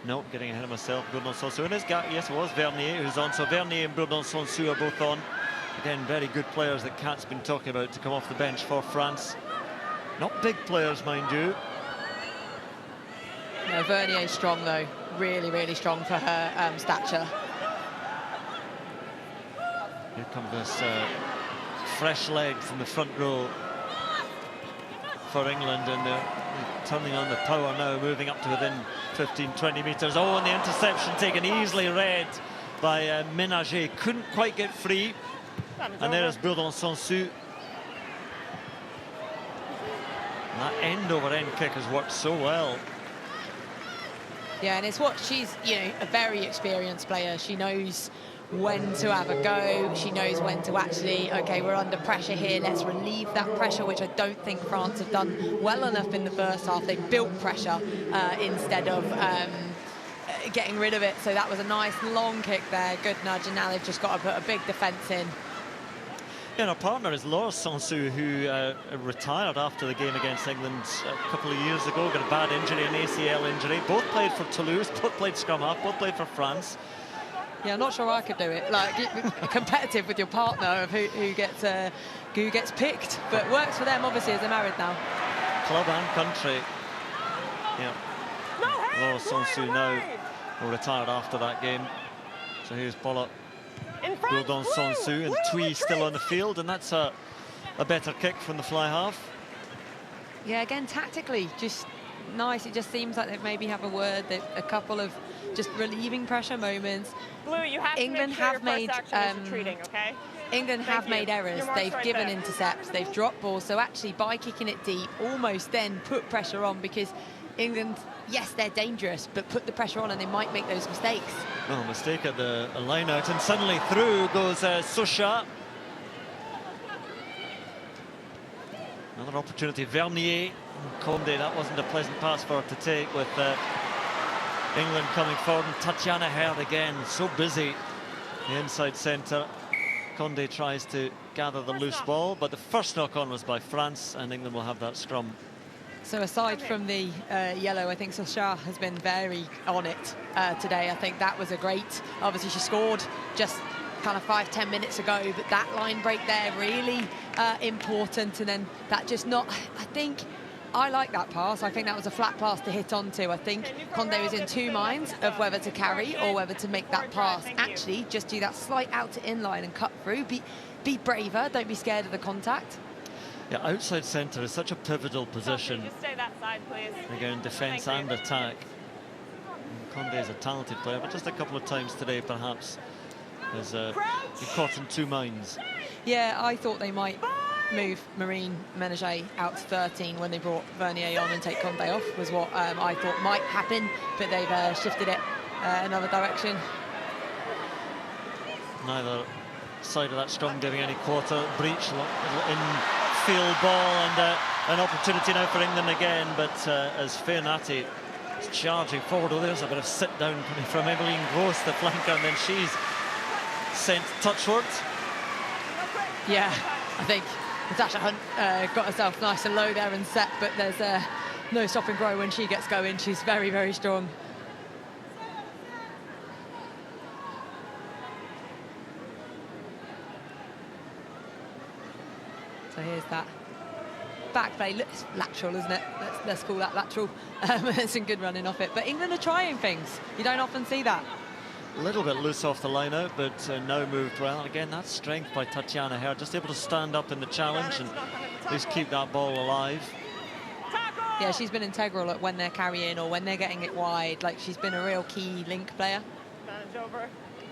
S1: No, getting ahead of myself. Bourdon-Sansu. Yes, it was Vernier who's on. So Vernier and Bourdon-Sansu are both on. Again, very good players that Kat's been talking about to come off the bench for France. Not big players, mind you.
S2: No, Vernier's strong, though. Really, really strong for her stature.
S1: Here comes this fresh legs in the front row for England, and they're turning on the power now, moving up to within 15-20 metres. Oh, and the interception taken easily read by Ménager. Couldn't quite get free. And there is Bourdon-Sansu. That end-over-end kick has worked so well.
S2: Yeah, and it's what she's, you know, a very experienced player. She knows when to have a go. She knows when to actually, okay, we're under pressure here, let's relieve that pressure, which I don't think France have done well enough in the first half. They built pressure instead of getting rid of it. So that was a nice long kick there, good nudge, and now they've just got to put a big defence in.
S1: Yeah, and our partner is Laura Sansu, who retired after the game against England a couple of years ago, got a bad injury, an ACL injury. Both played for Toulouse, both played scrum half, both played for France.
S2: Yeah, I'm not sure I could do it. Like, competitive with your partner of who gets picked, but works for them obviously as they're married now.
S1: Club and country. Yeah. Laura Sansu now retired after that game. So here's Paula Bourdon-Sansu and Thuy still on the field, and that's a better kick from the fly half.
S2: Yeah, again, tactically, just nice. It just seems like they maybe have a couple of just relieving pressure moments.
S3: Blue, you have
S2: England
S3: to make sure
S2: have made
S3: retreating, okay?
S2: England have made errors. They've given intercepts, they've dropped balls. So actually, by kicking it deep, almost then put pressure on, because England, yes, they're dangerous, but put the pressure on and they might make those mistakes.
S1: Well, mistake at the line out, and suddenly through goes Socha. Another opportunity, Vernier. Conde, that wasn't a pleasant pass for her to take, with England coming forward, and Tatiana Herd again, so busy. The inside centre. Conde tries to gather the loose ball, but the first knock-on was by France, and England will have that scrum.
S2: So aside from the yellow, I think Socha has been very on it today. I think that was a great, obviously she scored just kind of 5-10 minutes ago, but that line break there really important, and then that just not, I think I like that pass. I think that was a flat pass to hit onto. I think Conde was in two minds of whether to carry or whether to make that pass. Actually, just do that slight out to inline and cut through. Be braver. Don't be scared of the contact.
S1: Yeah, outside centre is such a pivotal position.
S3: Just stay that side, please.
S1: Again, defence and attack. Conde is a talented player, but just a couple of times today, perhaps, has been caught in two minds.
S2: Yeah, I thought they might move Marine Menage out to 13 when they brought Vernier on and take Conde off, was what I thought might happen, but they've shifted it another direction.
S1: Neither side of that scrum giving any quarter breach. In-field ball and an opportunity now for England again, but as Fairnati is charging forward, there's a bit of sit-down coming from Emmeline Gross, the flanker, and then she's sent touchwards.
S2: Yeah, I think Natasha Hunt got herself nice and low there and set, but there's no stopping Grow when she gets going. She's very, very strong. So here's that back play. It's lateral, isn't it? Let's call that lateral. Some good running off it. But England are trying things. You don't often see that.
S1: A little bit loose off the line out, but now moved well. And again, that's strength by Tatiana Hare, just able to stand up in the challenge and at least keep that ball alive.
S2: Yeah, she's been integral at when they're carrying or when they're getting it wide. Like, she's been a real key link player.
S3: Over.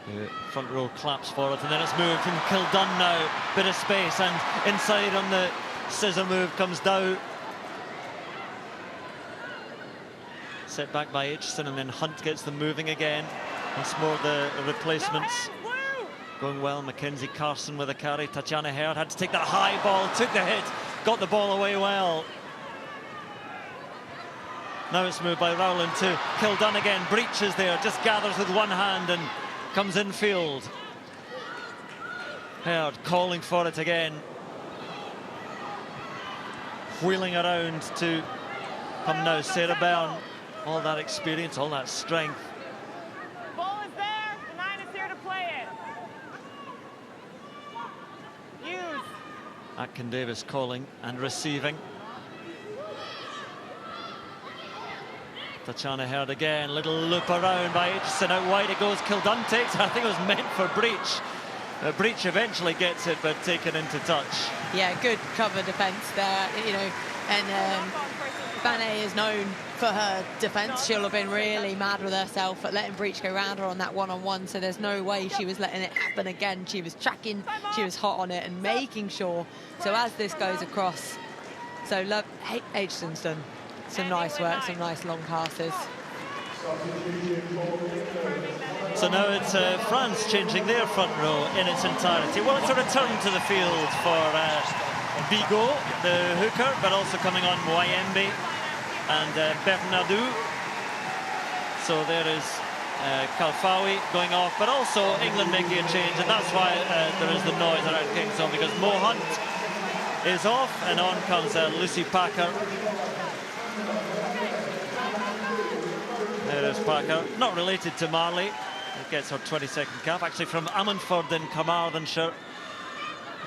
S1: The front row claps for it, and then it's moved from Kildun now. Bit of space, and inside on the scissor move comes Dow. Set back by Aitchison, and then Hunt gets them moving again. Once more the replacements going well. Mackenzie Carson with a carry. Tatiana Hare had to take that high ball, took the hit, got the ball away well. Now it's moved by Rowland to Kildun again. Breach is there, just gathers with one hand and comes infield. Hare calling for it again. Wheeling around to come now Sarah Byrne. All that experience, all that strength.
S3: Ball is there. The 9 is here to play it. Use.
S1: Atkin Davis calling and receiving. Tatiana Hare again, little loop around by Aitchison, out wide it goes, Kildun takes it. I think it was meant for Breach. Breach eventually gets it, but taken into touch.
S2: Yeah, good cover defence there, you know, and Banet is known for her defence. She'll have been really mad with herself at letting Breach go round her on that one-on-one, so there's no way she was letting it happen again. She was tracking, she was hot on it and making sure. So as this goes across, so Aitchison's done some nice work, some nice long passes.
S1: So now it's France changing their front row in its entirety. Well, it's a return to the field for Bigot, the hooker, but also coming on Mwayembe and Bernardou. So there is Kalfawi going off, but also England making a change, and that's why there is the noise around Kingston, because Mo Hunt is off, and on comes Lucy Packer. There is Packer, not related to Marley. It gets her 22nd cap, actually from Ammanford in Carmarthenshire.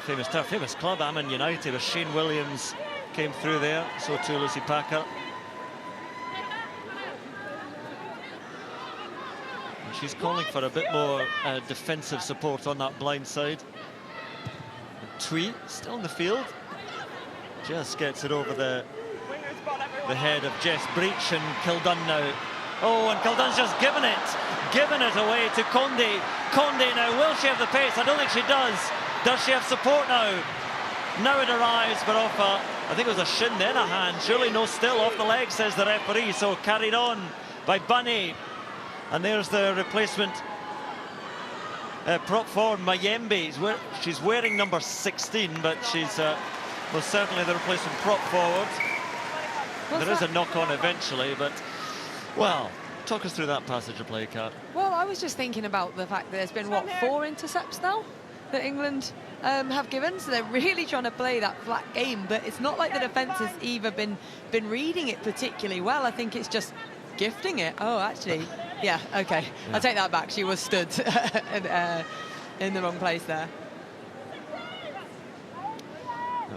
S1: Famous club, Ammon United, where Shane Williams came through there, so too Lucy Packer. And she's calling for a bit more defensive support on that blind side. And Twee still in the field, just gets it over the head of Jess Breach, and Kildun now. Oh, and Kildun's just given it away to Conde. Conde now, will she have the pace? I don't think she does. Does she have support now? Now it arrives, but off I think it was a shin, then a hand. Surely no still, off the leg, says the referee. So carried on by Bunny. And there's the replacement prop forward, Mayembe. She's wearing number 16, but she's most certainly the replacement prop forward. There is a knock-on eventually, but, well, talk us through that passage of play, Kat.
S2: Well, I was just thinking about the fact that there's been, what, 4 intercepts now that England have given, so they're really trying to play that flat game, but it's not like the defence has either been reading it particularly well. I think it's just gifting it. Oh, actually, yeah, okay. Yeah. I'll take that back. She was stood in the wrong place there.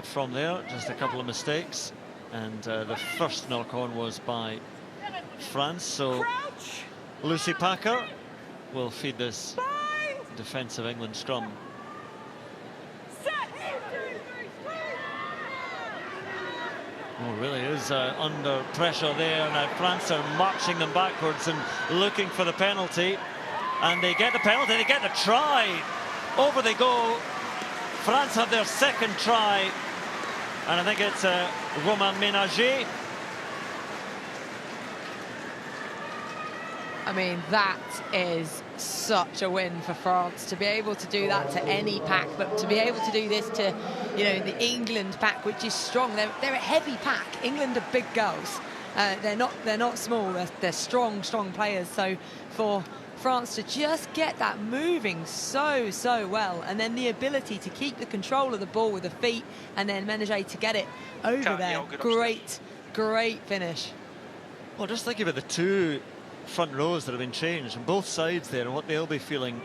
S1: From there, just a couple of mistakes. And the first knock-on was by France, so Lucy Packer will feed this defensive England scrum. Oh, really is under pressure there. Now France are marching them backwards and looking for the penalty. And they get the penalty, they get the try. Over they go. France have their second try. And I think it's Romain Ménager.
S2: I mean, that is such a win for France, to be able to do that to any pack, but to be able to do this to, you know, the England pack, which is strong. They're a heavy pack. England are big girls. They're not small. They're strong players. So for France to just get that moving so well, and then the ability to keep the control of the ball with the feet, and then Ménager to get it over there. Great finish.
S1: Well, just think about the two front rows that have been changed on both sides there, and what they'll be feeling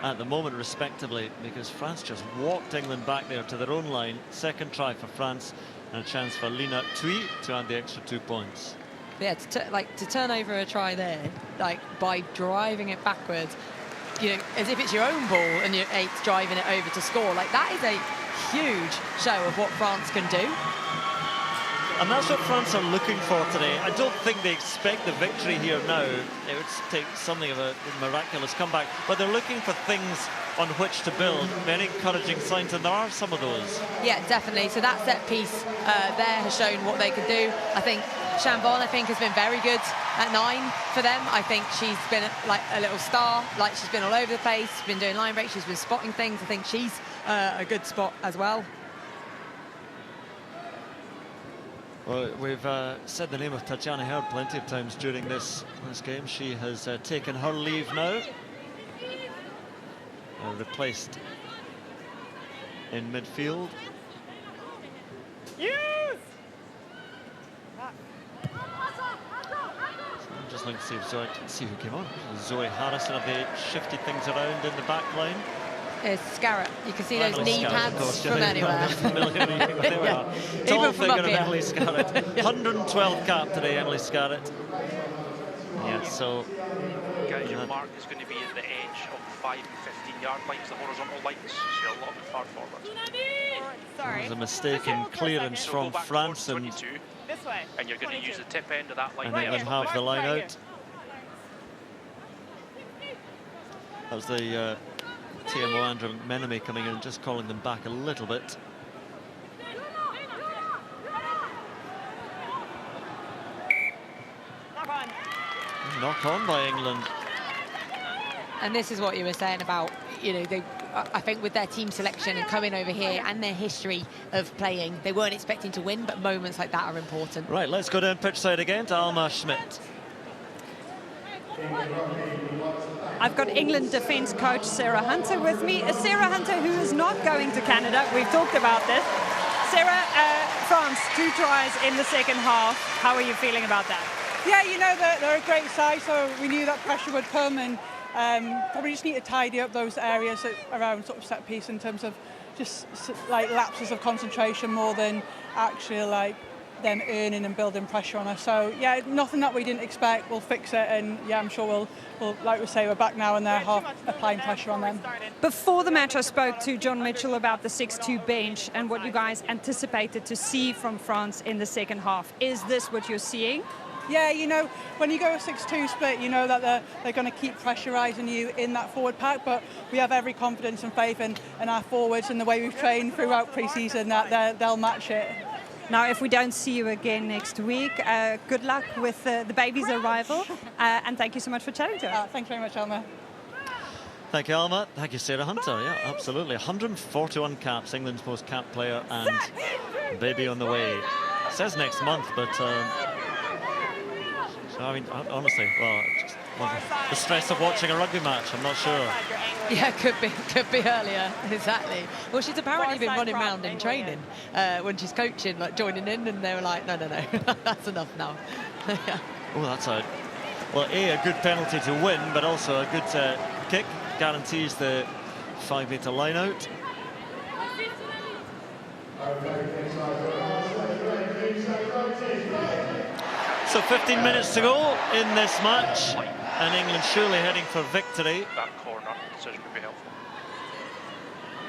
S1: at the moment respectively, because France just walked England back there to their own line. Second try for France, and a chance for Lina Thuy to add the extra 2 points.
S2: Yeah, to turn over a try there, like by driving it backwards, you know, as if it's your own ball, and you're driving it over to score. Like, that is a huge show of what France can do.
S1: And that's what France are looking for today. I don't think they expect the victory here now. It would take something of a miraculous comeback, but they're looking for things on which to build. Very encouraging signs, and there are some of those.
S2: Yeah, definitely. So that set piece there has shown what they can do. I think Chambon, has been very good at 9 for them. I think she's been like a little star. Like, she's been all over the place, been doing line breaks, she's been spotting things. I think she's a good spot as well.
S1: Well, we've said the name of Tatjana Herd plenty of times during this game. She has taken her leave now. Replaced in midfield.
S3: Yes!
S1: So I'm just looking to see who came on. Zoe Harrison, have they shifted things around in the back line?
S2: Is Scarrett. You can see those
S1: Emily
S2: knee
S1: Scarrett,
S2: pads
S1: course,
S2: from anywhere.
S1: There we are. Tall figure of Emily Scarrett. 112 cap today, Emily Scarrett. Yeah, so
S4: Guys, your mark is going to be at the edge of the 5 and 15-yard lines, the horizontal lines. So you're a lot far forward.
S3: Sorry.
S1: there's a mistake in clearance
S4: So
S1: from
S4: go back
S1: France,
S4: towards
S1: and
S4: 22,
S3: This way.
S4: and you're going to
S3: 22.
S4: use the tip end of that line.
S1: England have the line
S3: Right
S1: out. That was the TMO Andrew Menemy coming in and just calling them back a little bit. Knock on by England.
S2: And this is what you were saying about, you know, I think with their team selection and coming over here and their history of playing, they weren't expecting to win, but moments like that are important.
S1: Right, let's go down pitch side again to Alma Schmidt.
S7: I've got England defence coach Sarah Hunter with me. Sarah Hunter, who is not going to Canada. We've talked about this. Sarah, France, 2 tries in the second half. How are you feeling about that?
S8: Yeah, you know, they're a great side, so we knew that pressure would come, and probably just need to tidy up those areas around sort of set piece in terms of just like lapses of concentration more than actually like them earning and building pressure on us. So yeah, nothing that we didn't expect. We'll fix it, and yeah, I'm sure we'll like we say, we're back now and they're half applying pressure on them.
S7: Before the match, I spoke to John Mitchell about the 6-2 bench and what you guys anticipated to see from France in the second half. Is this what you're seeing?
S8: Yeah, you know, when you go a 6-2 split, you know that they're going to keep pressurising you in that forward pack, but we have every confidence and faith in our forwards and the way we've trained throughout pre-season that they'll match it.
S7: Now, if we don't see you again next week, good luck with the baby's arrival, and thank you so much for chatting to us.
S8: Thanks very much, Alma.
S1: Thank you, Alma. Thank you, Sarah Hunter. Yeah, absolutely. 141 caps, England's most capped player, and baby on the way. It says next month, but I mean, honestly, well, the stress of watching a rugby match, I'm not sure.
S2: Yeah, could be earlier, exactly. Well, she's apparently been running around in training when she's coaching, like joining in, and they were like, no, that's enough now. Yeah.
S1: Oh, that's a good penalty to win, but also a good kick. Guarantees the 5-metre line out. So 15 minutes to go in this match, and England surely heading for victory.
S4: That corner decision would be helpful.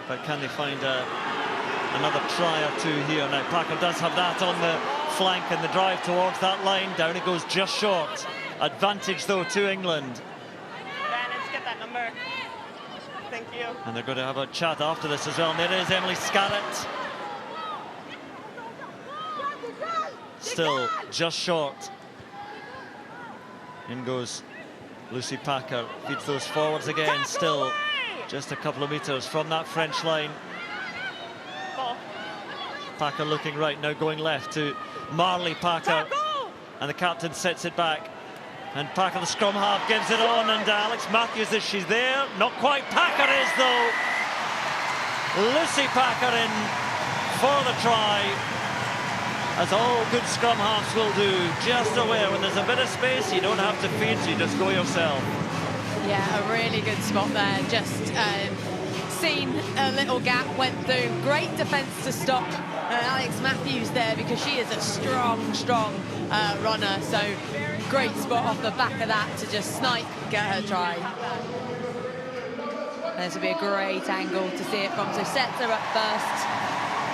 S1: But can they find another try or two here? Now Packer does have that on the flank, and the drive towards that line. Down it goes just short. Advantage though to England.
S3: Advantage, get that number. Thank you.
S1: And they're going to have a chat after this as well. And there is Emily Scarlett. Still just short. In goes Lucy Packer. Feeds those forwards again. Still just a couple of metres from that French line. Packer looking right, now going left to Marley Packer. And the captain sets it back. And Packer, the scrum half, gives it on, and Alex Matthews, is she's there? Not quite. Packer is, though. Lucy Packer in for the try, as all good scrum halves will do. Just aware when there's a bit of space, you don't have to feed, so you just go yourself.
S2: Yeah, a really good spot there. Just seen a little gap, went through. Great defence to stop Alex Matthews there, because she is a strong runner. So great spot off the back of that to just snipe, get her try. This will be a great angle to see it from. So sets her up first.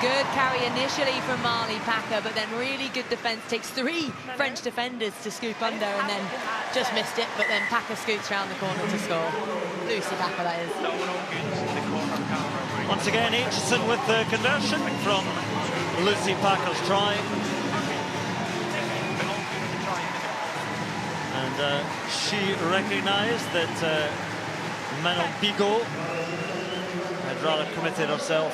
S2: Good carry initially from Marley Packer, but then really good defence. Takes 3 French defenders to scoop under, and then just missed it. But then Packer scoots round the corner to score. Lucy Packer, that is.
S1: Once again, Aitchison with the conversion from Lucy Packer's try. And she recognised that Manon Bigot had rather committed herself.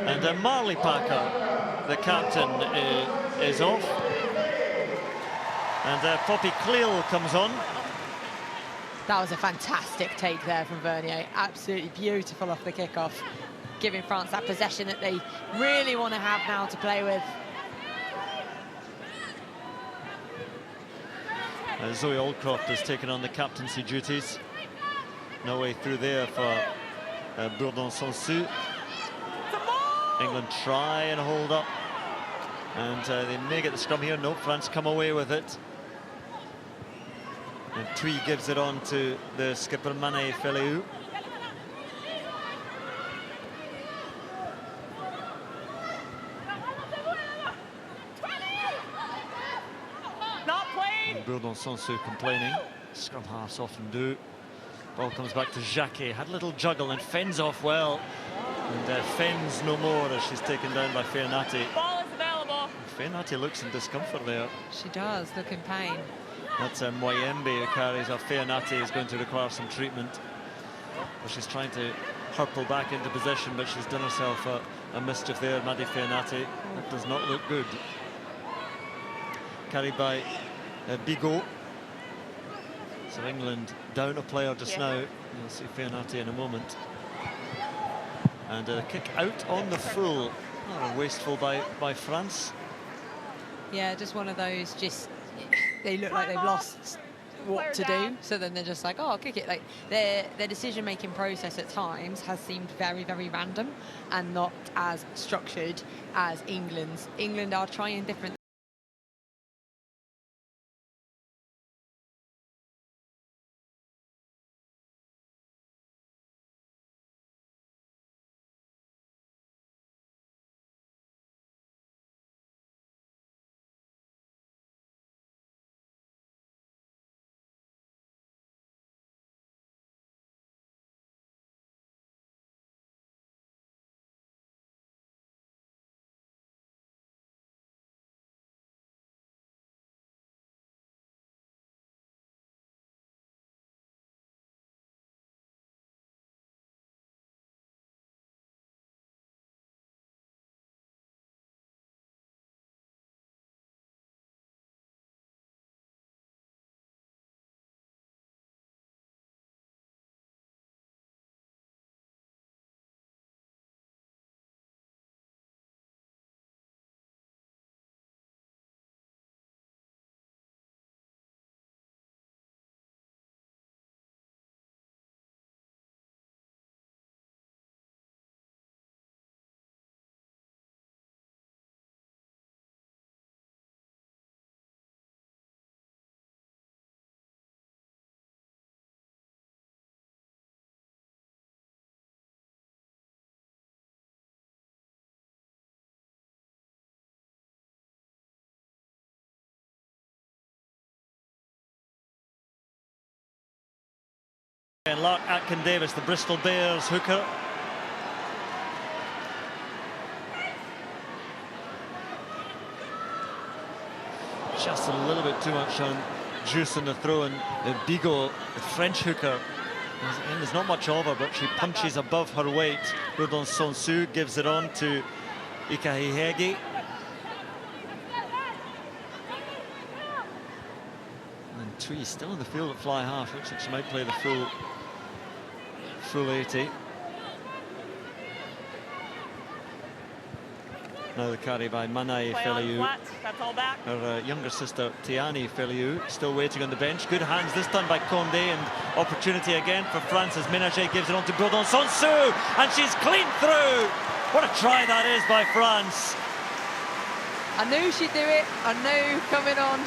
S1: And Marley Packer, the captain, is off. And Poppy Cleal comes on.
S2: That was a fantastic take there from Vernier. Absolutely beautiful off the kickoff, giving France that possession that they really want to have now to play with.
S1: Zoe Aldcroft has taken on the captaincy duties. No way through there for Bourdon-Sansu. England try and hold up, and they may get the scrum here. No, France come away with it. And Twee gives it on to the skipper, Mané Feleau. Bourdon-Sansu complaining. Scrum halves often do. Ball comes back to Jacquet. Had a little juggle and fends off well. And fends no more as she's taken down by Feanati.
S3: Ball is available.
S1: Feanati looks in discomfort there.
S2: She does, look in pain.
S1: That's Moyembe who carries off. Feanati is going to require some treatment. Well, she's trying to hurple back into position, but she's done herself a mischief there, Maddie Feanati. That does not look good. Carried by Bigot. So England down a player just now. You'll see Feanati in a moment. And a kick out on the full. Oh, wasteful by France.
S2: Yeah, just one of those, just they look like they've lost what to do, so then they're just like, oh, I'll kick it. Like their decision-making process at times has seemed very random and not as structured as England's. England are trying different
S1: And Lark Atkin-Davis, the Bristol Bears hooker. Just a little bit too much on juice in the throw, and Bigot, the French hooker, and there's not much of her, but she punches above her weight. Rodon Sonsu gives it on to Ikahihegi. And Twee still in the field at fly half. Looks like she might play the full 80. Now the carry by Manai Feliu. Her younger sister Tiani Feliu still waiting on the bench. Good hands this time by Condé, and opportunity again for France as Ménager gives it on to Brodon Sonsu, and she's clean through. What a try that is by France.
S2: I knew she'd do it. I knew coming on.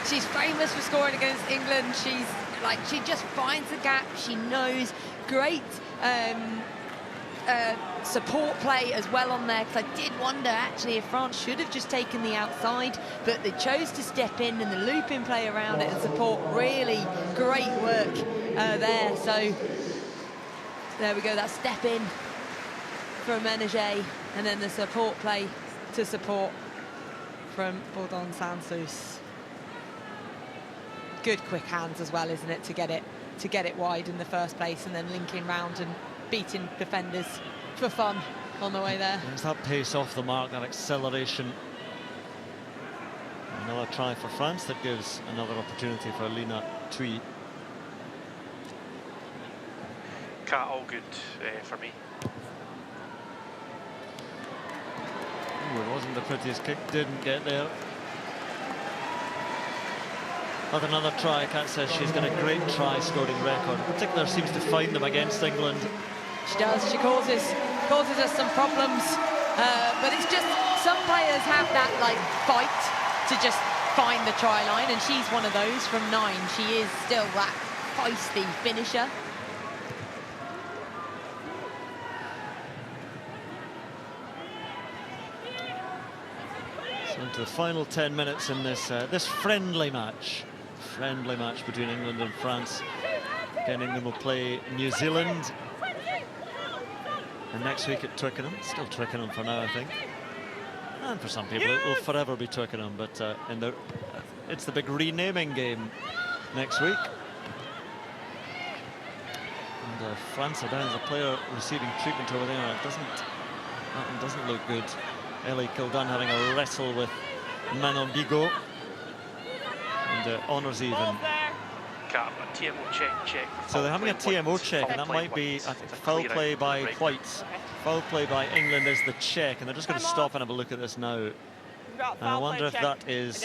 S2: She's famous for scoring against England. She just finds the gap. She knows. Great support play as well on there, because I did wonder actually if France should have just taken the outside, but they chose to step in, and the looping play around it and support, really great work there. So there we go, that step in from Ménager, and then the support play to support from Brodon Sonsu. Good quick hands as well, isn't it, to get it wide in the first place, and then linking round and beating defenders for fun on the way there.
S1: There's that pace off the mark, that acceleration. Another try for France that gives another opportunity for Lina Twee.
S4: Cat, all good for me.
S1: Ooh, it wasn't the prettiest kick, didn't get there. But another try. Kat says she's got a great try-scoring record. In particular, seems to find them against England.
S2: She does. She causes us some problems. But it's just some players have that fight to just find the try line, and she's one of those from 9. She is still that feisty finisher.
S1: So into the final 10 minutes in this this friendly match between England and France. Again, England will play New Zealand, and next week at Twickenham. Still Twickenham for now, I think. And for some people, it will forever be Twickenham. But it's the big renaming game next week. And France are down as a player receiving treatment over there. That one doesn't look good. Ellie Kildan having a wrestle with Manon Bigot. And honours even.
S4: TMO check.
S1: So they're having a TMO check, and that might be, I think, foul play by White. Foul play by England is the check, and they're just going to stop and have a look at this now. And I wonder if that is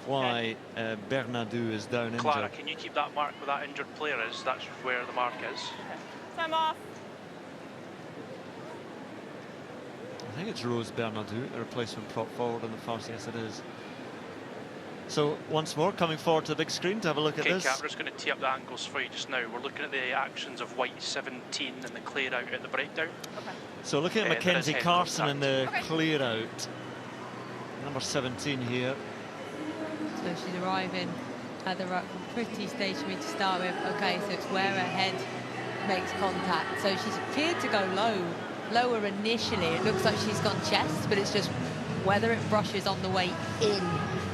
S1: why Bernadou is down injured.
S4: Clara, can you keep that mark where that injured player is? That's where the mark is.
S3: Time off.
S1: I think it's Rose Bernadou, the replacement prop forward on the far. Yes, it is. So once more, coming forward to the big screen to have a look at this.
S4: Cap, we're just going to tee up the angles for you just now. We're looking at the actions of White 17 and the clear out at the breakdown.
S3: Okay.
S1: So looking at Mackenzie Carson in the clear out, number 17 here.
S2: So she's arriving at the ruck, pretty stationary to start with. Okay, so it's where her head makes contact. So she's appeared to go lower initially. It looks like she's gone chest, but it's just whether it brushes on the way in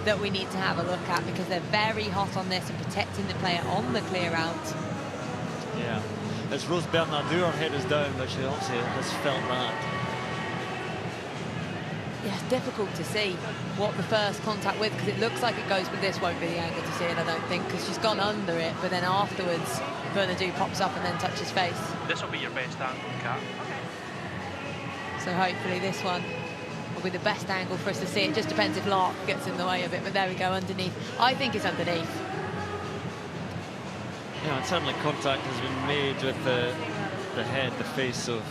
S2: that we need to have a look at, because they're very hot on this and protecting the player on the clear out.
S1: Yeah, it's Rose Bernadou, her head is down, but she obviously has felt that.
S2: Yeah, it's difficult to see what the first contact with, because it looks like it goes, but this won't be the angle to see it, I don't think, because she's gone under it, but then afterwards Bernadou pops up and then touches face.
S4: This will be your best angle, Kat.
S2: So hopefully this one will be the best angle for us to see. It just depends if Lark gets in the way of it, but there we go, underneath. I think it's underneath.
S1: Yeah, and certainly contact has been made with the head, the face of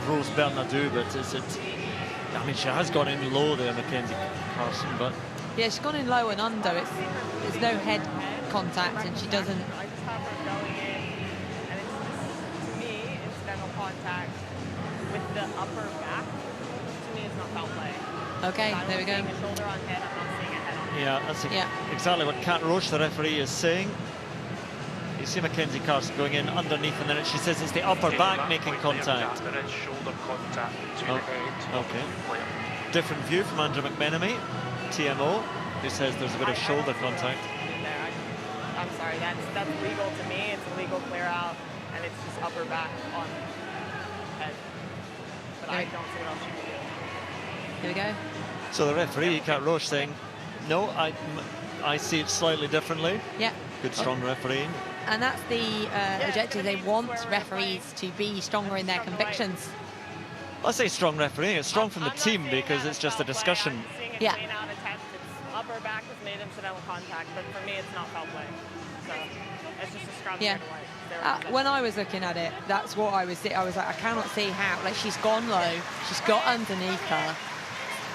S1: Rose Bernadou, but I mean, she has gone in low there, Mackenzie Carson, but
S2: yeah, she's gone in low and under. There's no head contact, and she doesn't.
S3: I just have her going in, and it's, to me, incidental contact with the upper back. To me, it's not foul play.
S2: Okay, there we go.
S3: I'm not seeing a shoulder on head. I'm not seeing a head on head.
S1: yeah, that's exactly what Kat Roche, the referee, is saying. You see Mackenzie Carson going in underneath, and then she says it's the upper back making contact.
S4: There is shoulder contact to the head.
S1: Okay. Different view from Andrew McMenemy, TMO, who says there's a bit of shoulder contact.
S3: I'm sorry, that's legal to me. It's a legal clear out, and it's just upper back on head. But I don't see what else you can do.
S2: Here we go.
S1: So the referee, Kat Roche, saying, no, I see it slightly differently.
S2: Yeah.
S1: Good, strong referee.
S2: And that's the objective. They want referees to be stronger in their convictions.
S1: I say strong refereeing. It's strong from the team because it's just a discussion.
S2: Yeah.
S3: Upper back has made incidental contact, but for me, it's not foul play. So it's just a scrum.
S2: Yeah. When I was looking at it, that's what I was like, I cannot see how. Like, she's gone low, she's got underneath her,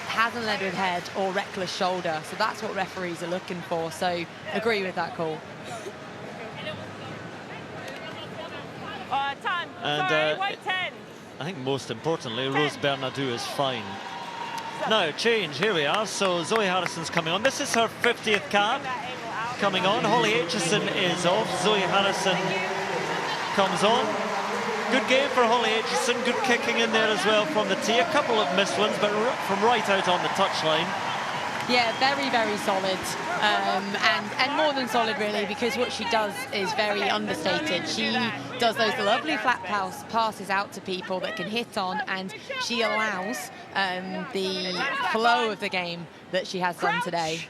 S2: hasn't led with head or reckless shoulder. So that's what referees are looking for. So agree with that call.
S3: Time.
S1: And
S3: sorry, white 10.
S1: I think most importantly, Rose Bernadou is fine. Now, change, here we are. So Zoe Harrison's coming on. This is her 50th cap coming on. Holly Aitchison is off. Zoe Harrison comes on. Good game for Holly Aitchison. Good kicking in there as well from the tee. A couple of missed ones, but from right out on the touchline.
S2: Yeah, very, very solid. And more than solid, really, because what she does is very understated. She does those lovely flat passes out to people that can hit on, and she allows the flow of the game that she has done today.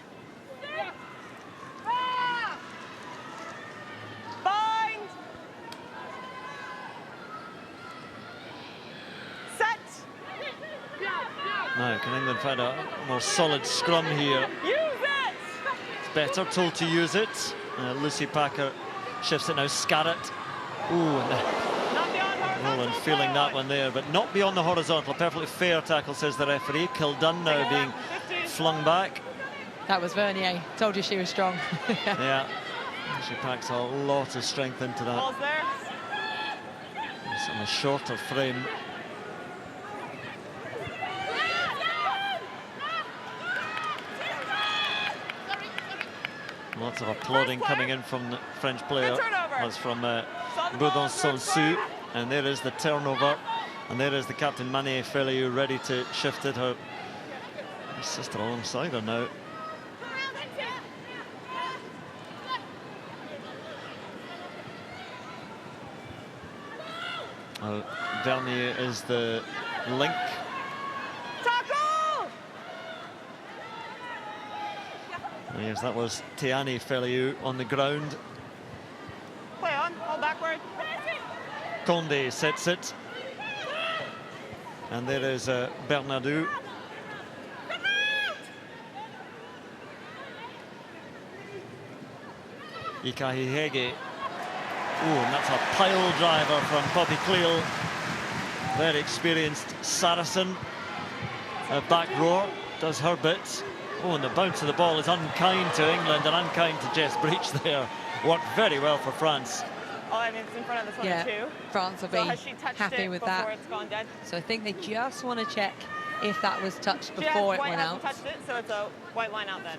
S1: Now, can England find a more solid scrum here? It's better, told to use it. Lucy Packer shifts it now. Scarrett. Ooh, Roland feeling that one there, but not beyond the horizontal. Perfectly fair tackle, says the referee. Kildun now being flung back.
S2: That was Vernier. Told you she was strong.
S1: Yeah, she packs a lot of strength into that. It's on a shorter frame. Lots of applauding coming in from the French player. That's from Bourdon-Sonsu. And there is the turnover. And there is the captain, Manie Feliu, ready to shift it. Her sister alongside her now. Vernier is the link. Yes, that was Tiani Feliu on the ground.
S3: Play on, hold backward.
S1: Condé sets it. And there is Bernadou. Ikahihege. Ooh, and that's a pile driver from Poppy Cleal. Very experienced Saracen. Back roar, does her bit. Oh, and the bounce of the ball is unkind to England and unkind to Jess Breach there. Worked very well for France.
S3: Oh, I mean, it's in front of the 22.
S2: Yeah, France will be happy with that.
S3: It's gone dead?
S2: So I think they just want to check if that was touched before it went out.
S3: Touched it, so it's a white line out then.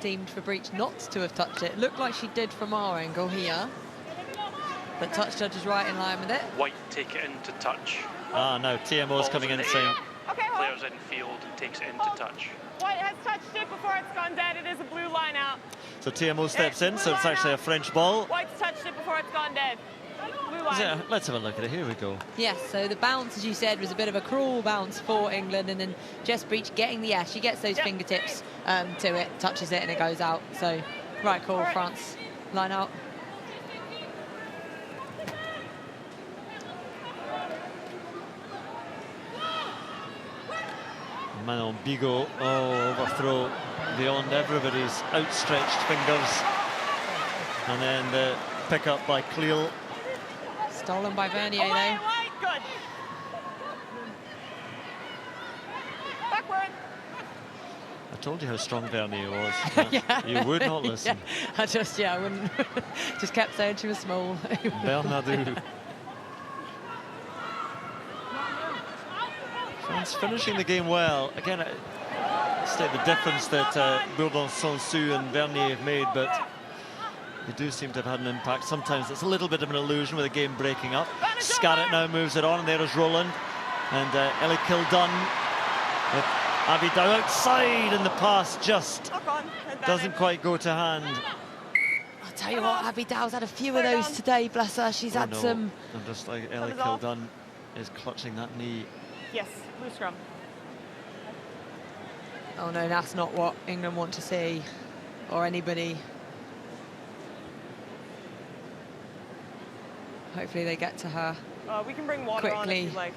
S2: Deemed for Breach not to have touched it. Looked like she did from our angle here. But touch judge is right in line with it.
S4: White take it into touch.
S1: Ah, no, TMO's coming in saying...
S3: Okay,
S4: players in field and takes it into touch.
S3: White has touched it before it's gone dead. It is a blue line out.
S1: So TMO steps in, so it's actually a French ball.
S3: White's touched it before it's gone dead. Blue line.
S1: Let's have a look at it. Here we go.
S2: Yes, so the bounce, as you said, was a bit of a cruel bounce for England, and then Jess Breach getting the she gets those fingertips to it, touches it, and it goes out. So, right call, France. Line out.
S1: Manon Bigot, overthrow beyond everybody's outstretched fingers. And then the pick up by Cleal.
S2: Stolen by Vernier, though.
S3: Good. Backward.
S1: I told you how strong Vernier was.
S2: Yeah.
S1: You would not listen.
S2: Yeah, I wouldn't. Just kept saying she was small.
S1: Bernadou. France finishing the game well. Again, state the difference that Bourdon-Sonsu and Vernier have made, but They do seem to have had an impact. Sometimes it's a little bit of an illusion with the game breaking up. Scarrett now moves it on, and there is Roland. And Ellie Kildunn with Abby Dow outside, and the pass just doesn't quite go to hand.
S2: I'll tell you what, Abby Dow's had a few of those today, bless her. She's had some...
S1: And just like Ellie Kildunn is clutching that knee.
S3: Yes, blue scrum.
S2: Oh no, that's not what England want to see, or anybody. Hopefully they get to her
S3: We can bring water on if you'd like.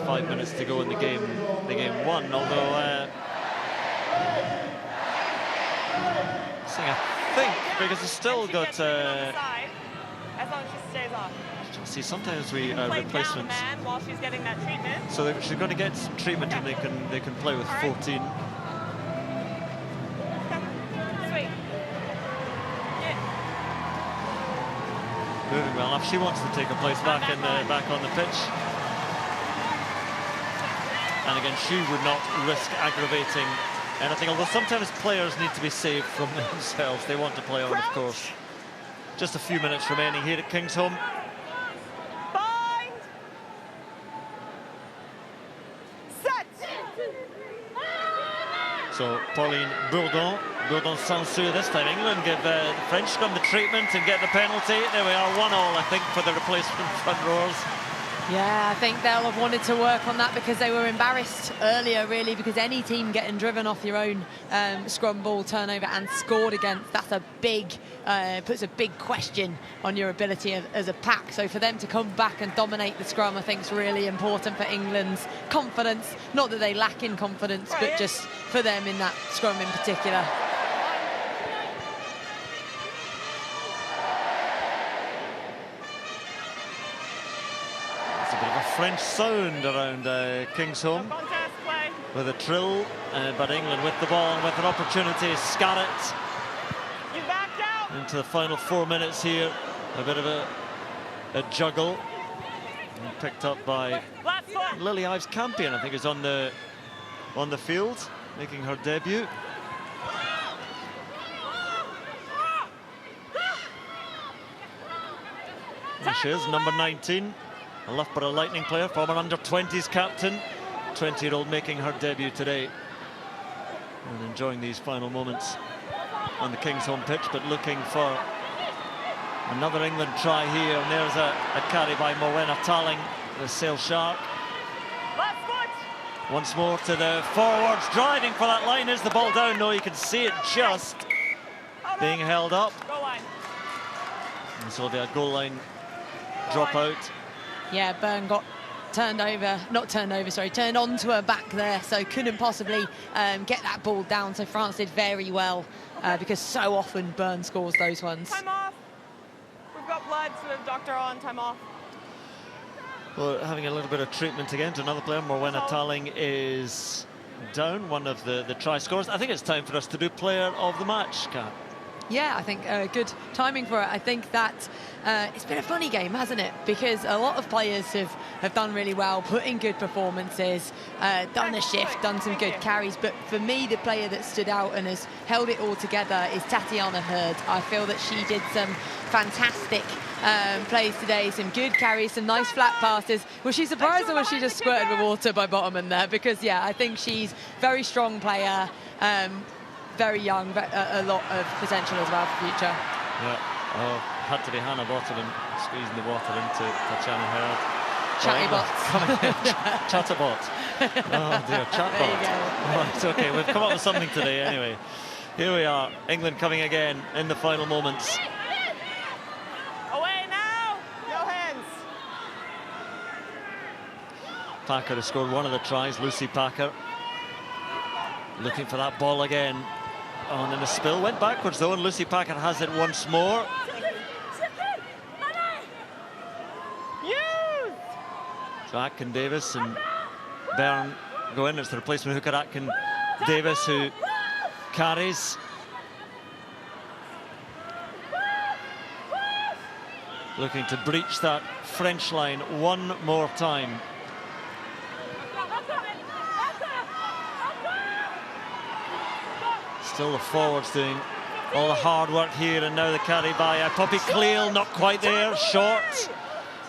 S1: 5 minutes to go in the game one, although I think because it's still got
S3: as long as she stays off.
S1: see sometimes we
S3: play
S1: replacements
S3: down the man while she's getting that treatment.
S1: so she's going to get some treatment and they can play with 14.
S3: Sweet.
S1: Moving well enough. She wants to take a place back on the pitch. And again, she would not risk aggravating anything, although sometimes players need to be saved from themselves. They want to play on, of course. Just a few minutes remaining here at Kingsholm.
S3: Bind. Set.
S1: So Pauline Bourdon-Sansou this time. England give the French scrum the treatment and get the penalty. There we are, 1-1 I think for the replacement front rowers.
S2: Yeah, I think they'll have wanted to work on that because they were embarrassed earlier, really, because any team getting driven off your own scrum ball turnover and scored against, that's a big, puts a big question on your ability as a pack. So for them to come back and dominate the scrum, I think is really important for England's confidence. Not that they lack in confidence, but just for them in that scrum in particular.
S1: French sound around Kingsholm with a trill, but England with the ball and with an opportunity. Scarrett into the final 4 minutes here. A bit of a juggle, and picked up by Lily Ives Campion. I think is on the field, making her debut. There she is, number 19. A Loughborough Lightning player, former under-20s captain, 20-year-old making her debut today. And enjoying these final moments on the Kingsholm pitch, but looking for another England try here. And there's a carry by Morwenna Talling, the Sale Shark. Once more to the forwards, driving for that line. Is the ball down? No, you can see it just being held up. And so the goal line drop out.
S2: Yeah, Byrne got turned onto her back there, so couldn't possibly get that ball down. So France did very well because so often Byrne scores those ones.
S3: Time off. We've got blood, so the doctor on. Time off.
S1: Well, having a little bit of treatment again to another player. Morwenna Talling is down, one of the try scorers. I think it's time for us to do player of the match, Kat.
S2: Yeah, I think good timing for it. I think that it's been a funny game, hasn't it? Because a lot of players have done really well, put in good performances, done a shift, done some good carries. But for me, the player that stood out and has held it all together is Tatiana Hurd. I feel that she did some fantastic plays today, some good carries, some nice flat passes. Was she surprised, or was she just squirted with water by Bottoman there? Because, yeah, I think she's a very strong player. Very young, but a lot of potential as well for future.
S1: Yeah, had to be Hannah Bottoman squeezing the water into Tatiana Hurd.
S2: Chatty bots.
S1: Chatterbot. Oh dear, chatbot. Oh, it's okay, we've come up with something today anyway. Here we are, England coming again in the final moments.
S3: Away now! No hands!
S1: Packer has scored one of the tries, Lucy Packer. Looking for that ball again. Oh, and then the spill went backwards though, and Lucy Packer has it once more. So Atkin Davis and Byrne go in. It's the replacement hooker Atkin Davis who carries. Looking to breach that French line one more time. Still the forwards doing all the hard work here, and now the carry by Poppy Cleal, not quite there, short.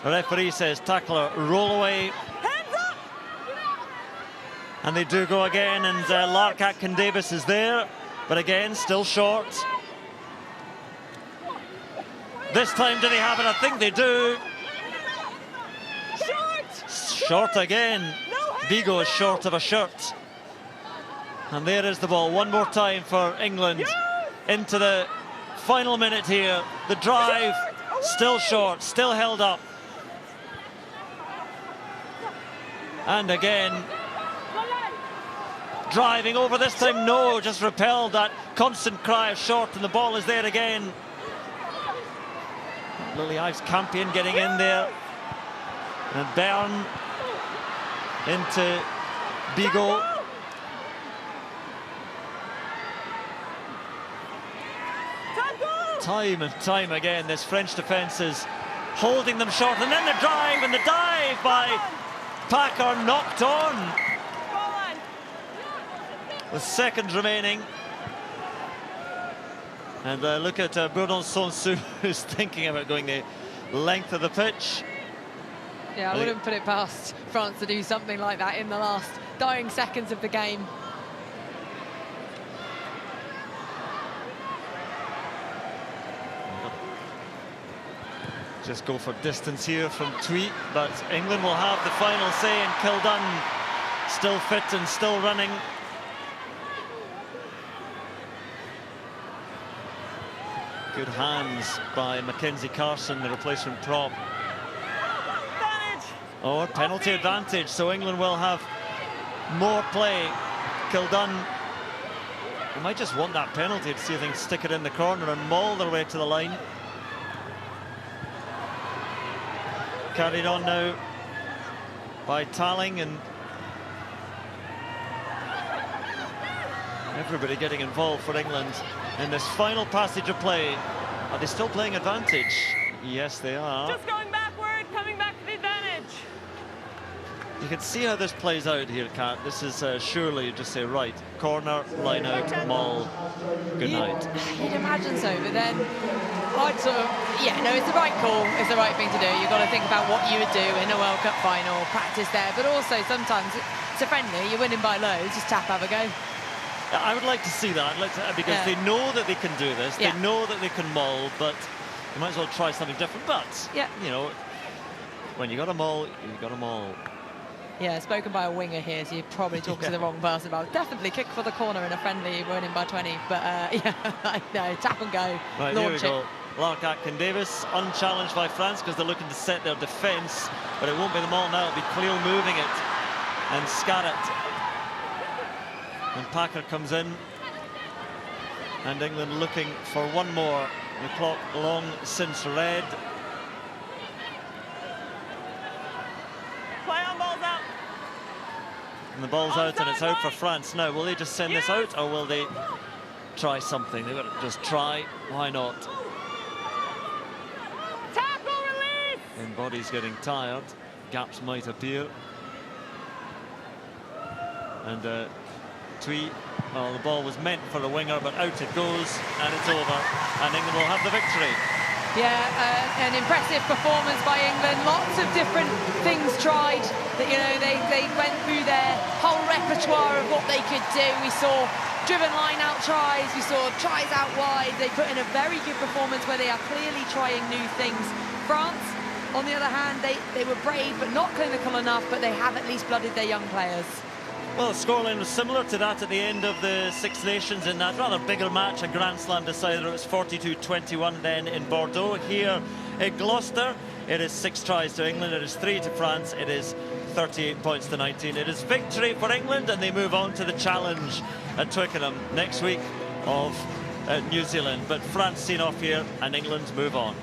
S1: The referee says tackler, roll away. And they do go again, and Lark Atkin Davis is there, but again, still short. This time, do they have it? I think they do. Short again. Vigo is short of a shirt. And there is the ball one more time for England into the final minute here. The drive still short, still held up. And again, driving over this time, no, just repelled that constant cry of short, and the ball is there again. Lily Ives Campion getting in there. And Byrne into Vigo. Time and time again, this French defence is holding them short, and then the drive, and the dive by Packer knocked on. With seconds remaining. And look at Bourdon Sonsu, who's thinking about going the length of the pitch.
S2: Yeah, I wouldn't put it past France to do something like that in the last dying seconds of the game.
S1: Just go for distance here from Tweet, but England will have the final say, and Kildun still fit and still running. Good hands by Mackenzie Carson, the replacement prop. Oh, penalty advantage, so England will have more play. Kildun, they might just want that penalty to see if they can stick it in the corner and maul their way to the line. Carried on now by Talling, and everybody getting involved for England in this final passage of play. Are they still playing advantage? Yes, they are.
S3: Just going backward, coming back to the advantage.
S1: You can see how this plays out here, Kat. This is surely just say, right, corner, line out, maul, good night.
S2: You'd imagine so, but then I'd sort of, yeah, no, it's the right call, it's the right thing to do. You've got to think about what you would do in a World Cup final, practice there, but also sometimes it's a friendly, you're winning by loads, just tap, have a go.
S1: I would like to see that, because they know that they can do this, they know that they can maul, but you might as well try something different. But, you know, when you got a maul, you got a maul.
S2: Yeah, spoken by a winger here, so you're probably talking to the wrong person about definitely kick for the corner in a friendly, winning by 20. But, yeah, I know, tap and go,
S1: right,
S2: launch
S1: here we
S2: it.
S1: go. Lark Atkin Davis, unchallenged by France because they're looking to set their defence, but it won't be the maul now, it'll be Cleo moving it and Scarrett. And Packer comes in, and England looking for one more. The clock long since red.
S3: Play on, balls out.
S1: And the ball's out, and it's out for France. Now, will they just send this out, or will they try something. They've got to just try. Why not?
S3: Tackle release!
S1: And body's getting tired. Gaps might appear. And Twee, well, the ball was meant for a winger, but out it goes, and it's over. And England will have the victory.
S2: Yeah, an impressive performance by England. Lots of different things tried. That, you know, they went through their whole repertoire of what they could do. We saw driven line-out tries. We saw tries out wide. They put in a very good performance where they are clearly trying new things. France, on the other hand, they were brave but not clinical enough, but they have at least blooded their young players.
S1: Well, the scoreline was similar to that at the end of the Six Nations in that rather bigger match, a Grand Slam decider. It was 42-21 then in Bordeaux. Here in Gloucester, it is 6 tries to England, it is 3 to France, it is 38 points to 19. It is victory for England, and they move on to the challenge at Twickenham next week of New Zealand. But France seen off here, and England move on.